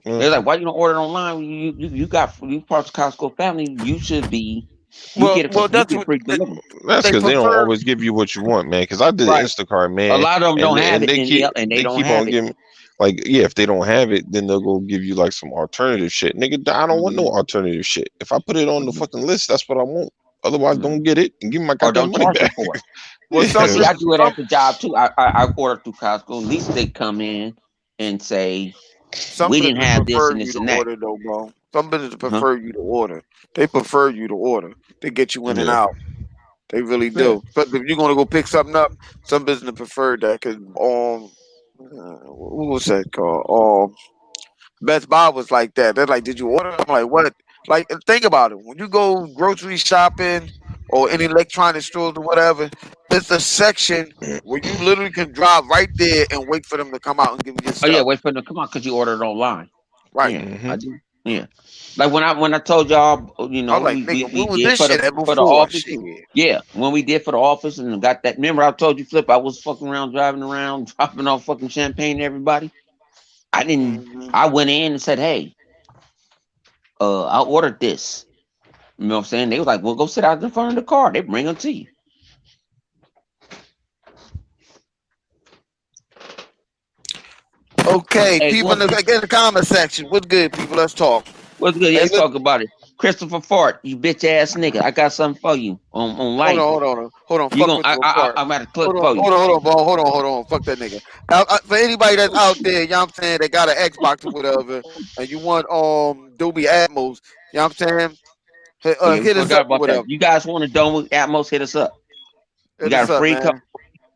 Mm. They're like, "Why you don't order it online? You part of Costco family. You should be. You Well, get it. well, You that's get what free delivery." That's they because they don't prefer. always give you what you want, man. Because I did Right. Instacart, A man, lot of them and don't they, have and it, they keep and they they don't keep have on it. giving, like, yeah, if they don't have it, then they'll go give you like some alternative shit, nigga. I don't want no Mhm, alternative shit. If I put it on the mhm, fucking list, that's what I want. Otherwise, don't mhm. get it and give me my Or goddamn don't money charge them back. for it. Well, But some Yeah, see, I business, do it some at the job too. I order through Costco. At least they come in and say some we didn't business have this prefer and you this to and that. order though, bro. Some business Huh? prefer you to order. They prefer you to order. They get you in and yeah. out. They really Yeah. do. But if you're gonna go pick something up, some business prefer that because what was that called? Best Buy was like that. They're like, "Did you order?" I'm like, "What?" Like, and think about it. When you go grocery shopping or any electronic stores or whatever, there's a section where you literally can drive right there and wait for them to come out and give you your Oh yeah, stuff. wait for them to come out because you ordered it online. Right. Yeah, Mm-hmm. I do. Yeah, like when I told y'all, I was like, nigga, we when was did this shit at for the before? office. Shit. Yeah, when we did for the office and got that. Remember, I told you, Flip, I was fucking around, driving around, dropping off fucking champagne to everybody. I didn't. Mm-hmm. I went in and said, "Hey, I ordered this." You know what I'm saying? They was like, "Well, go sit out in front of the car. They bring them to you." Okay, Hey, people in the comment section. What's good, people? Let's talk. what's good? Yeah, Hey, let's talk about it. Christopher Fart, you bitch ass nigga. I got something for you on life. hold on. You Fuck gonna? Christopher Park. I'm at a clip Hold on, for you. hold on. Fuck that nigga. For anybody that's out there, you know what I'm saying, that got an Xbox or whatever, and you want Dolby Atmos, you know what I'm saying, Oh yeah, we hit us forgot up or about that. whatever. You guys want to Dome Atmos? Hit us up. We Hit got a us up, free code. man.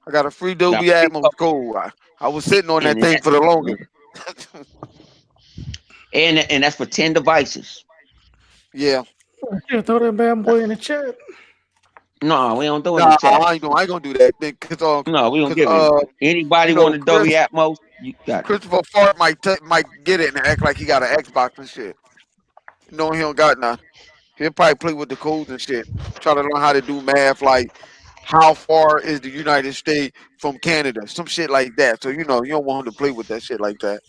I got a free Got Dolby a free Atmos code, code. I was sitting on that and thing for the longest. and that's for 10 devices. Yeah. Yeah, throw that bad boy in the chat. No, we don't do it in the Nah, chat. I ain't gonna do that because No, we don't cause give it. Anybody want a Dolby Chris Atmos? You got it. Christopher Fart might get it and act like he got an Xbox and shit. No, he don't got none. He'll probably play with the codes and shit. Try to learn how to do math, like how far is the United States from Canada, some shit like that. So you don't want him to play with that shit like that.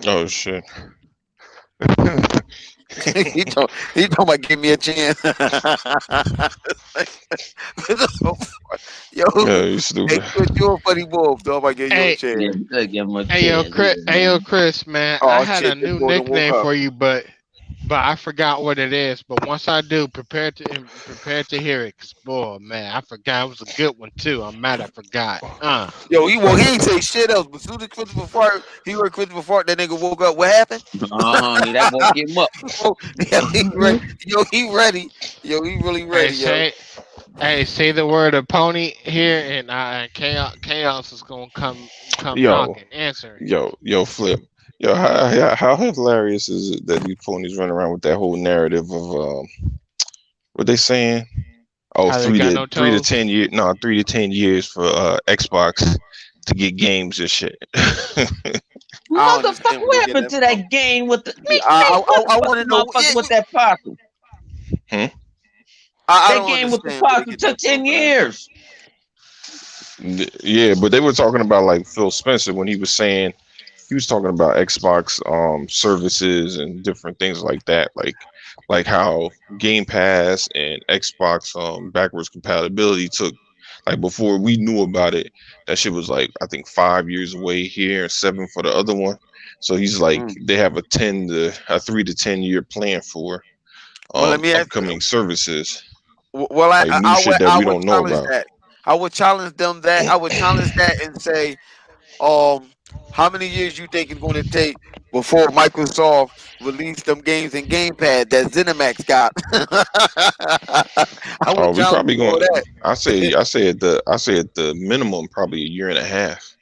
Oh shit. he told me give me a chance. Yo, Yeah, you hey, stupid. Chris, you're a funny wolf. Dog, I give you a Hey, Yeah, chance. you gotta give him a hey, yo, chance. Chris, hey, yo, Chris, man, I Oh had shit, a this new boy done woke nickname up. for you, but I forgot what it is. But once I do, prepare to hear it. 'Cause, boy, man, I forgot. It was a good one too. I'm mad I forgot. Yo, he ain't say shit else. But soon as Christopher Fart, he heard Christopher Fart. That nigga woke up. What happened? Yeah, that woke him up. Oh, yeah, he ready. Yo, he ready. Yo, he really Hey, ready. Yo. say the word of pony here, and chaos is gonna come Yo, knocking, answering. yo, Flip. Yo, how hilarious is it that these ponies run around with that whole narrative of what they saying? Oh, How they got no 10 toes? years. No, 3 to 10 years for Xbox to get games and shit. I don't Motherfucker, understand where they what getting happened that to from. that game with the Yeah, what the I fuck want the to know. motherfucker Yeah, with that possum? Hmm? I That don't game with the understand where they possum get took that from, 10 man. years. Yeah, but they were talking about like Phil Spencer when he was saying he was talking about Xbox services and different things like that, like how Game Pass and Xbox backwards compatibility took like before we knew about it, that shit was like I think 5 years away here and 7 for the other one. So he's like Mm. they have a 3 to 10 year plan for Well, let me ask. upcoming services, Well, like new shit that I we would don't know challenge about. that. I would challenge them that. I would challenge that and say, um, how many years you think it's going to take before Microsoft release them games in Gamepad that ZeniMax got? I Oh, would we challenge probably you on going. that. I say at the minimum probably a year and a half.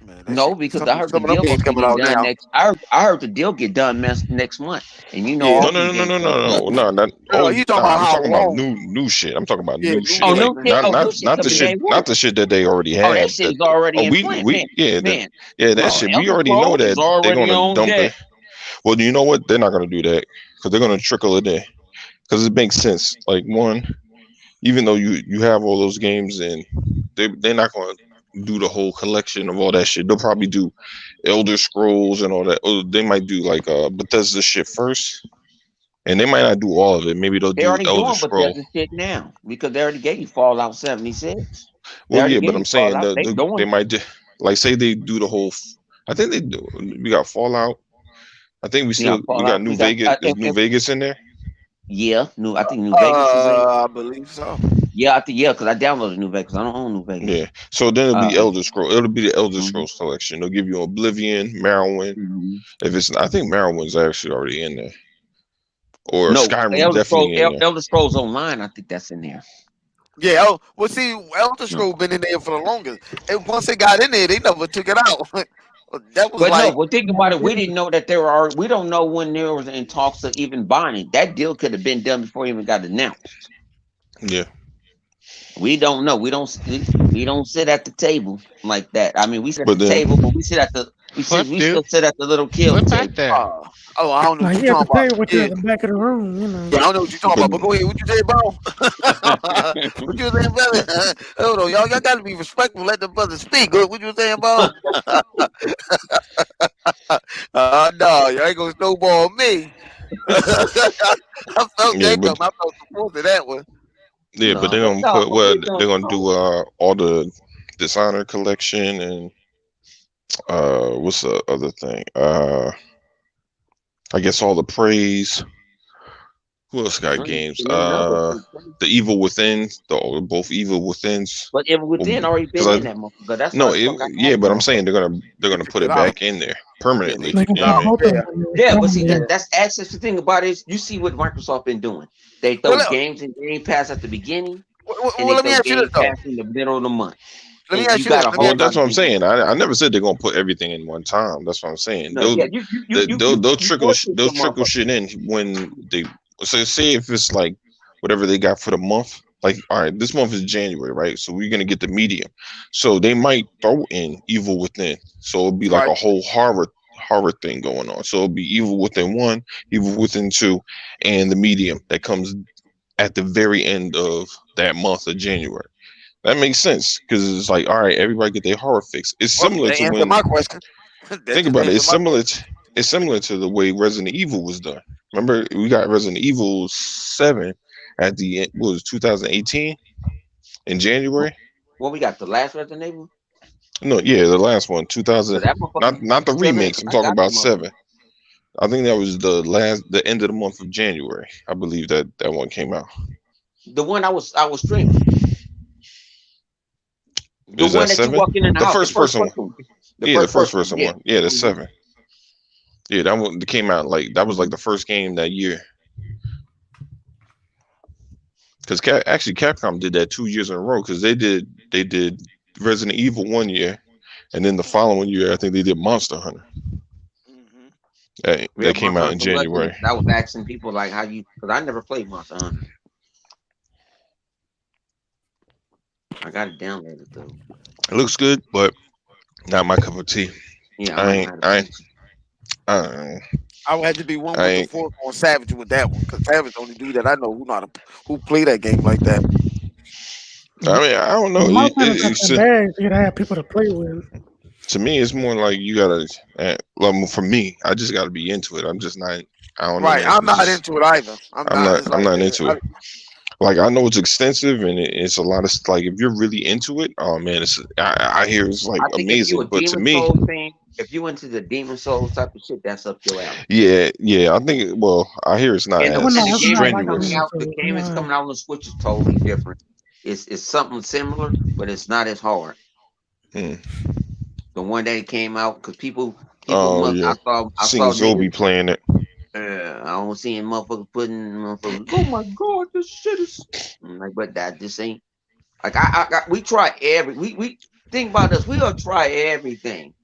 Man, that No, shit. because I heard the Some of them deal games gonna be coming out done now. next. I heard the deal get done next month, and you know Yeah. all No, them no, no, games no, take no, months. no, no, not No, oh you talking nah, about I'm how talking about long? new shit. I'm talking about Yeah, new new Oh, shit. shit, Like new man. shit. not Oh, not new shit not the coming shit day not one. the shit that they already Oh, that have. shit That is already in we plant, man. we yeah Man, that no, shit we Elder already know Scrolls that is they're already gonna on dump it. deck. Well, you know what? They're not gonna do that because they're gonna trickle it in because it makes sense. Like one, even though you have all those games and they're not gonna do the whole collection of all that shit. They'll probably do Elder Scrolls and all that. Or they might do like Bethesda shit first, and they might not do all of it. Maybe they'll They do already Elder doing Scroll. Bethesda shit now because they already gave you Fallout 76. They Well, already yeah, but gave I'm you saying Fallout. They they doing might like say they do the whole. I think they do. We got Fallout. I think you know we got Fallout. We New got Vegas. Is New Vegas in there? yeah. New. I think New Vegas is in. I believe so. Yeah, I think yeah, because I downloaded New Vegas. I don't own New Vegas. Yeah. So then it'll be Uh, Elder Scroll. It'll be the Elder mhm, Scrolls collection. They'll give you Oblivion, Morrowind. mhm. If it's, I think Morrowind's actually already in there, or No, Skyrim's definitely in there. Elder Scrolls Online. I think that's in there. Yeah. Well, see, Elder No. Scrolls been in there for the longest. And once it got in there, they never took it out. That was But no, like, but think about it. We didn't know that there are. We don't know when there was in talks of even buying it. That deal could have been done before it even got announced. Yeah. We don't know. We don't sit at the table like that. I mean, we sit at But the then, table, but we sit at the Flip we do. still sit at the little kill Flip at table. that. I don't know Now what you you're have to talking about. tell you what you're Yeah, at the back of the room, you know. yeah, I don't know what you're talking but about. But go ahead. What you say, bro? What you saying, brother? Hold on, y'all got to be respectful. Let the brother speak. What you saying, bro? No, y'all ain't gonna snowball me. I felt yeah, that but coming. I felt support to that one. yeah, but No, they're but gonna no, put but well, we they're don't gonna do know. all the designer collection and what's the other thing? I guess all the praise. Who else got games? And then another thing, The Evil Within, both Evil Withins. but Evil Within already Because been in that motherfucker. That's why no, the fuck I yeah, had but that I'm saying motherfucker. they're They gonna took put it it out. back in there Yeah, they permanently. They're took gonna it You know what put I out. mean? both of Yeah. them in Yeah, there. but see Yeah. that's access. The thing about it is, you see what Microsoft been doing. They Well, throw games in Game Pass at the beginning, and they let me throw ask you this Game though. Pass in the middle of the month, Let me and ask you you this. got a Let me whole Well, ask you lot that's this. what of I'm games. saying. I never said they're gonna put everything in one time. That's what I'm saying. No, yeah, They'll you trickle force they'll the trickle motherfucker. shit in when they so say if it's like whatever they got for the month. Like, all right, this month is January, right? So we're gonna get the medium. So they might throw in Evil Within. So it'll be like Right. a whole horror thing going on. So it'll be Evil Within one, Evil Within two, and the medium that comes at the very end of that month of January. That makes sense because it's like, all right, everybody get their horror fix. It's Well, similar that to answered when my question. That think just about it. answered my question. It's similar to the way Resident Evil was done. Remember, we got Resident Evil 7 at the end, what was it, 2018 in January. What we got? The last Resident Evil. No, yeah, the last one, So 2000. that motherfucker Not the still in. remakes. 'Cause I'm I talking got that about motherfucker. 7. I think that was the end of the month of January. I believe that one came out. The one I was streaming. The Is that one that you 7? walk in the The house. The first first person one. person. The Yeah, the first first person. person Yeah. one. Yeah, that's Mhm. 7. Yeah, that one came out like that was like the first game that year. Because actually Capcom did that 2 years in a row because they did Resident Evil 1 year, and then the following year I think they did Monster Hunter. Hmm. Yeah, That came Monster out in Hunter was good. January. I was asking people like how you, because I never played Monster Hunter. I got it downloaded though. It looks good, but not my cup of tea. Yeah, I I don't know ain't, how to I play. ain't, I, I would have to be one I with the ain't. fork on Savage with that one because Savage the only dude that I know who know how to, who play that game like that. I mean, I don't know. Most of them got that bag for you to have people to play with. To me, it's more like you gotta. Well, for me, I just gotta be into it. I'm just not. I don't know, Right. man. I'm It's not just into it either. I'm not. It's I'm like not into it. Like I know it's extensive and it's a lot of like if you're really into it, oh man, it's I hear it's like I think if you a amazing. But to Demon me, Souls thing, if you into the Demon Souls type of shit, that's up your alley. yeah, I think. Well, I hear it's not And Well, as no, the it's game not that's like coming strenuous. Demon out, the Souls. game that's No. coming out on the Switch is totally different. It's something similar, but it's not as hard. Hmm. The one that came out because people Oh must. yeah, I seeing saw Zoe niggas. playing it. I don't see motherfuckers putting motherfuckers. Oh my god, this shit is. I'm like, but that this ain't like we try we think about this. We'll try everything,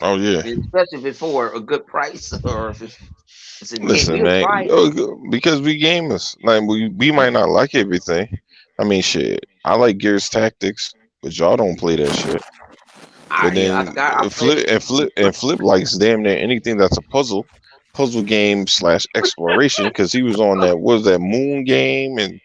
Oh yeah. and especially if it's for a good price or if it's a game. Listen, We'll man, try it. because we gamers, like we might not like everything. I mean, shit, I like Gears Tactics, but y'all don't play that shit. And then I played. Flip likes damn near anything that's a puzzle game slash exploration because he was on that what was that Moon game and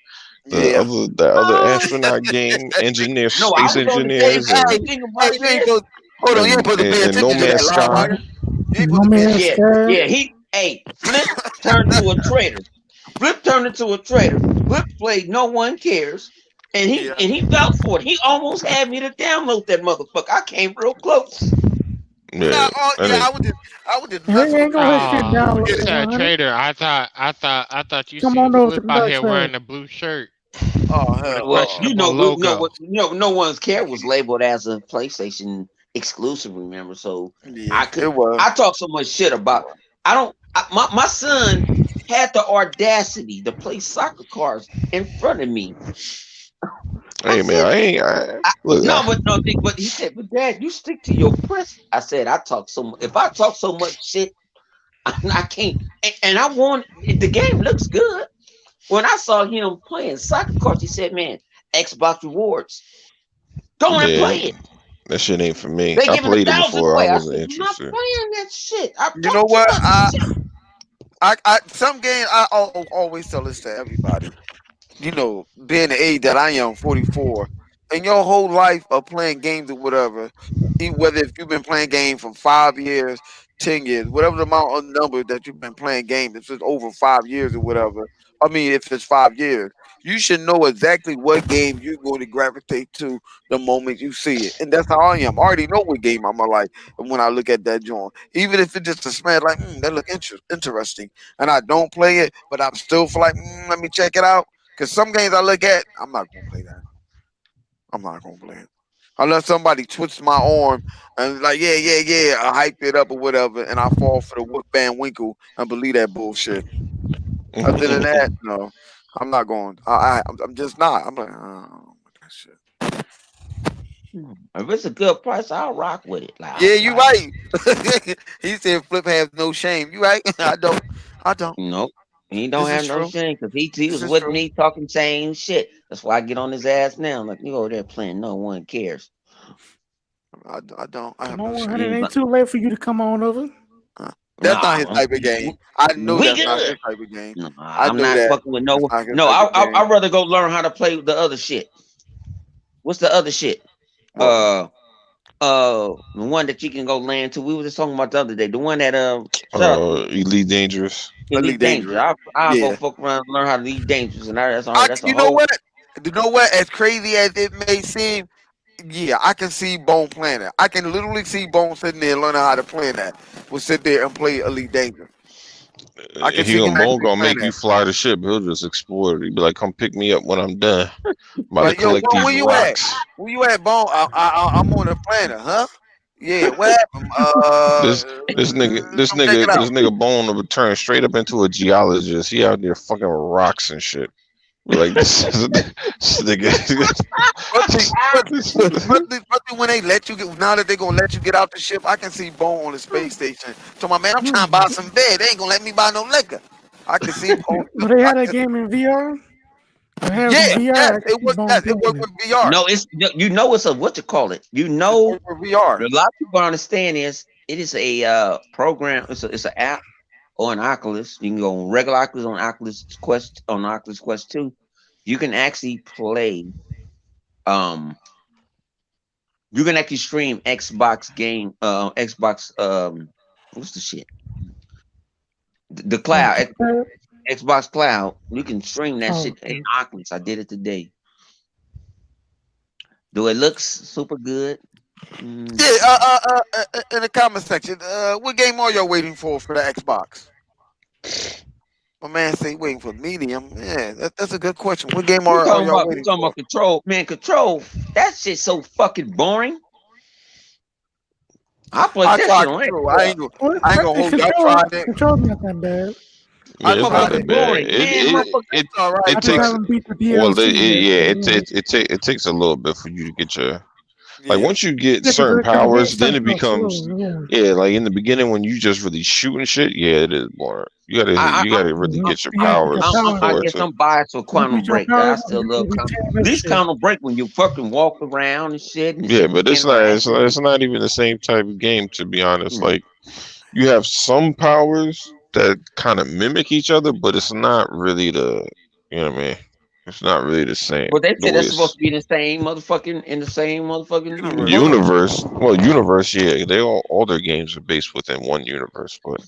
yeah. the other astronaut game, engineer No, I space was on the Hey, same. engineers But hey, the thing hey, about it you ain't is, supposed. Hold on, you ain't supposed to pay and No attention to that, Man's Loud Sky. Rider. You ain't supposed No to pay Man's attention. Sky. Flip turned to a traitor. Flip turned into a traitor. Flip played No One Cares, and Yeah. he felt for it. He almost had me to download that motherfucker. I came real close. Nah. Yeah, Oh, I yeah. think I was just And they messing ain't with gonna you. let shit You Forget download it. said 100. trader. I thought you Come seen on over to Flip the out dark here side. wearing a blue shirt Oh with a hell Well, no. questionable logo. No One's Care was labeled as a PlayStation exclusive. Remember, so Yeah, I it could was. I talk so much shit about. I don't. My son had the audacity to play soccer cards in front of me. I hey man, said, I ain't look. no, but no, but he said, but Dad, you stick to your principle. I said, I talk so much. If I talk so much shit, I can't. And I want the game looks good. When I saw him playing soccer cards, he said, "Man, Xbox rewards. Go and Yeah, play it. that shit ain't for me. They I giving played it 1,000 before. I away. I wasn't said, I'm not interested. playing that shit. I've You know talked too what? much shit. I some games always tell this to everybody. You know, being the age that I am, 44, and your whole life of playing games or whatever, whether if you've been playing games for 5 years, 10 years, whatever the amount of number that you've been playing games, if it's over 5 years or whatever. I mean, if it's 5 years, you should know exactly what game you're going to gravitate to the moment you see it, and that's how I am. I already know what game I'm gonna like when I look at that joint, even if it's just a smash like that look interesting, and I don't play it, but I'm still feel like let me check it out. Because some games I look at, I'm not gonna play that. I'm not gonna play it unless somebody twists my arm and like, yeah, I hype it up or whatever, and I fall for the Whoop Van Winkle and believe that bullshit. Other than that, no, I'm not going. I'm just not. I'm like, oh, that shit. If it's a good price, I'll rock with it. Like, Yeah, you I'll right. He said Flip has no shame. You right. I don't. I don't. nope. He don't This is have no true. shame because he This was is with true. me talking same shit. That's why I get on his ass now. Like, you over there playing, no one cares. I don't. I have Come no on, shame. honey. It Mm, ain't but too late for you to come on over. That's not nah, his type of game. I know we that's not good. his type of game. Nah, I I'm know not that. fucking with That's no. not his No, type of game. I'd rather go learn how to play the other shit. What's the other shit? What one? Uh, the one that you can go land to. We were just talking about the other day. The one that shut up, Elite Dangerous. Elite Elite Dangerous. Dangerous. I'll go Yeah. fuck around, and learn how to Elite Dangerous, and that's all right. That's a You know whole. what? You know what? As crazy as it may seem, yeah, I can see Bone playing it. I can literally see Bone sitting there learning how to play that. Will sit there and play Elite Dangerous. I can He see him gonna actually gonna playing make you that. fly the ship. He'll just explore it. He'll be like, "Come pick me up when I'm done. I'm about to Like, yo, collect Bone, these where you at? rocks." Where you at, Bone? I'm on the planet, huh? Yeah, what happened? This Come check it out. this nigga Bone will turn straight up into a geologist. He out there fucking with rocks and shit. We're like, this nigga. But when they let you get, now that they gonna let you get out the ship, I can see Bone on the space station. So my man, I'm trying to buy some bed. They ain't gonna let me buy no liquor. I can see Bone. But they had that game in VR. They have it Yeah, in VR. yes, I can see Bone it playing worked it. with VR. No, it's it's a what you call it. It worked with VR. A lot of people understand it is a program. It's an app or an Oculus. You can go on regular Oculus on Oculus Quest 2. You can actually play. Um, you can actually stream Xbox game. Xbox. What's the shit? The cloud. Xbox Cloud. You can stream that Oh, shit in Oculus. I did it today. Do it looks super good? Yeah, in the comment section, what game are y'all waiting for the Xbox? My man say waiting for medium. Yeah, that's a good question. What game are y'all We waiting talking for? about Control, man. Control. That shit's so fucking boring. I put I that shit tried on Control. Xbox. well, I ain't I gonna think hold you. I tried it. control's not that bad. Yeah, I it's not tried that it. Motherfucking bad. boring, man. Motherfucker. It It's all right, I it just but takes haven't beat the well, DLC yet. it takes a little bit for you to get your like yeah. once you get Yeah, certain because the game powers, then starts it off becomes slow. Yeah. yeah. Like in the beginning when you just really shooting shit, yeah, it is boring. I, You I, gotta really Mhm. get your You gotta get your powers I power. for it guess to. I'm biased for You Quantum beat your Break. I power, still you love be Quantum. tearing up This shit. Quantum Break when you fucking walk around and shit and Yeah, shit but interact. it's not even the same type of game to be honest. Hmm. Like you have some powers that kind of mimic each other, but it's not really you know what I mean. It's not really the same But they the said way that's supposed it's to be the same motherfucking in the same motherfucking Universe. universe. universe. Well, universe, yeah, they all their games are based within one universe, but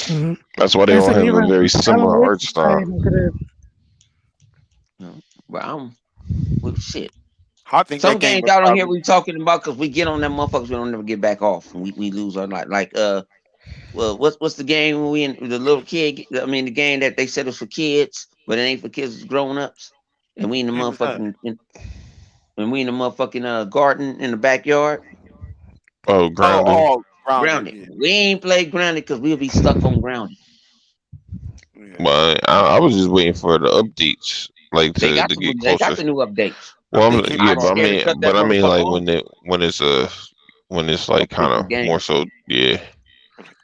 Mm-hmm. that's why they They all said have a even very Alan similar Wake art is style. tied into that. But I'm well shit. I think that Some game games was y'all don't hear probably we talking about because we get on them motherfuckers, we don't never get back off and we lose our life. Like well, what's the game when we in the little kid? I mean, the game that they said was for kids, but it ain't for kids, it's grown ups. And we in the game was that. and we in the motherfucking garden in the backyard. Oh, grounded. Grounded. Grounded. Yeah. We ain't played grounded because we'll be stuck on grounded. Yeah. But I was just waiting for the updates, like to get They got closer. the new updates. Well, They came yeah, I out just scared to already. cut that I mean, motherfucker like on. when it's like Don't pick kind the of more game. so, yeah.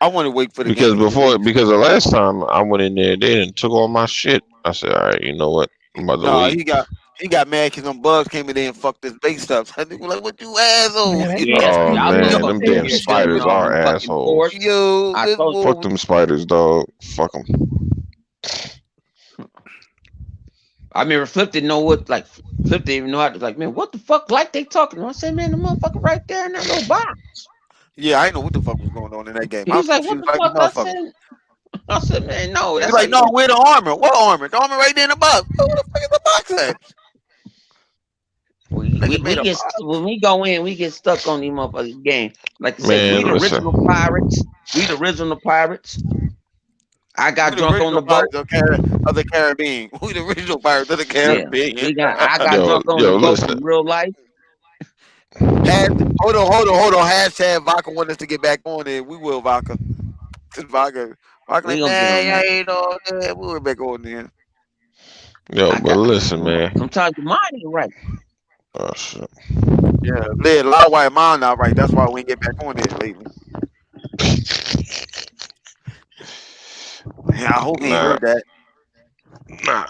I want to wait for the game to be released. Because the last time I went in there, they didn't took all my shit. I said, all right, you know what, I'm about to No, wait. He got mad because them bugs came in there and fucked his base up. I think like, what you asshole? Man, that Yeah, Oh y'all man, motherfuckers them damn here building spiders are fucking assholes. forts. Yo, I this told Fuck boy. them spiders, dog. Fuck them. I remember Flip didn't know what, like, Flip didn't even know how to, like, man, what the fuck, like they talking? I said, man, the motherfucker right there in that little box. Yeah, I didn't know what the fuck was going on in that game. He I was was like, what confused the like a fuck? motherfucker. I said, man, no, He was that's how like, you no, get. where the armor? What armor? The armor right there in the box. Oh, where the fuck is the box at? We Nigga made a get box. when we go in, we get stuck on these motherfucking game. Like I said, we Man, the listen. original pirates. We the original pirates. I got We the drunk on original the boat. pirates of the Caribbean. We the original pirates of the Yeah, Caribbean. I got Yo, drunk on the yo, boat listen. in real life. Hold on. Hashtag Vodka want us to get back on there. We will, Vodka. Vodka We like, gonna get on man, that. y'all ain't on there. We will back on there. Yo, I but got listen, man. sometimes the mind ain't right. Oh shit. Yeah, a lot of white mine now, right? That's why we ain't get back on there lately. Yeah, I hope he ain't Nah, heard that. nah.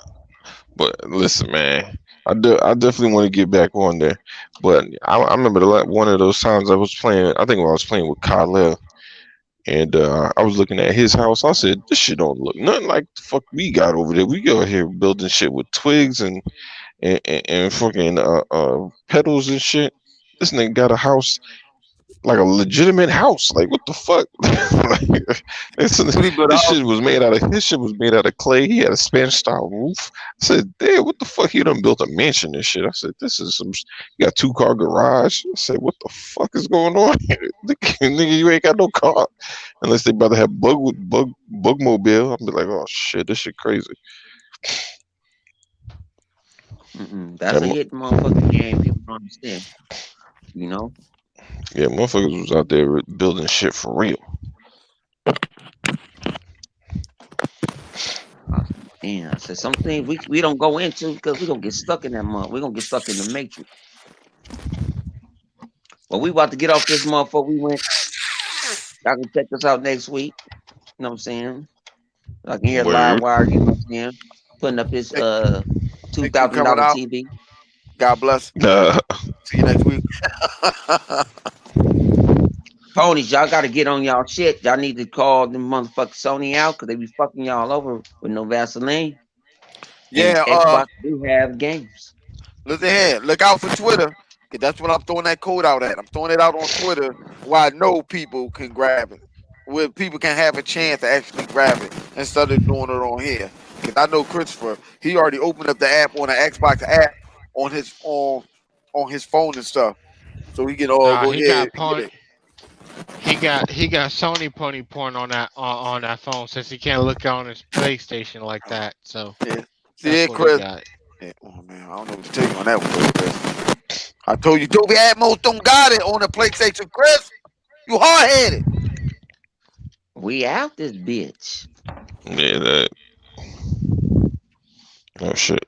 But listen, man. I definitely want to get back on there. But I remember one of those times I was playing. I think when I was playing with Kyle, and I was looking at his house. I said, "This shit don't look nothing like the fuck we got over there. We go here building shit with twigs and fucking pedals and shit. This nigga got a house like a legitimate house. Like what the fuck? Like, What he built a his house? shit was made out of clay. He had a Spanish style roof. I said, damn, what the fuck? He done built a mansion and shit. I said, this is some. You got 2-car garage. I said, what the fuck is going on here? Nigga, you ain't got no car unless they about to have bug mobile. I'll be like, oh shit, this shit crazy. That's a And, hit motherfucking game. People don't understand. You know? yeah, motherfuckers was out there building shit for real. Damn, I said some things we don't go into because we're gonna get stuck in that mud. We're gonna get stuck in the matrix. Well, we about to get off this motherfucker. We went. Y'all can check us out next week. You know what I'm saying? I can hear Live Word. Wire, you know what I'm saying? Putting up his Thank you coming $2,000 out. TV. God bless. See you next week. Ponies, y'all gotta get on y'all shit. Y'all need to call them motherfucking Sony out because they be fucking y'all over with no Vaseline. And Yeah, Xbox do have games. listen here. Look out for Twitter. Cause that's what I'm throwing that code out at. I'm throwing it out on Twitter where I know people can grab it. Where people can have a chance to actually grab it instead of doing it on here. Cause I know Christopher, he already opened up the app on the Xbox app on his phone and stuff. So he can all Nah, go he ahead got and get pony. it. He got Sony pony porn on that phone since he can't look on his PlayStation like that. So Yeah. See that's it, what he Chris. got. Yeah. Oh man, I don't know what to tell you on that one, Chris. I told you Dolby Atmos don't got it on the PlayStation, Chris. You hard headed. We out this bitch. Yeah, that. Oh shit.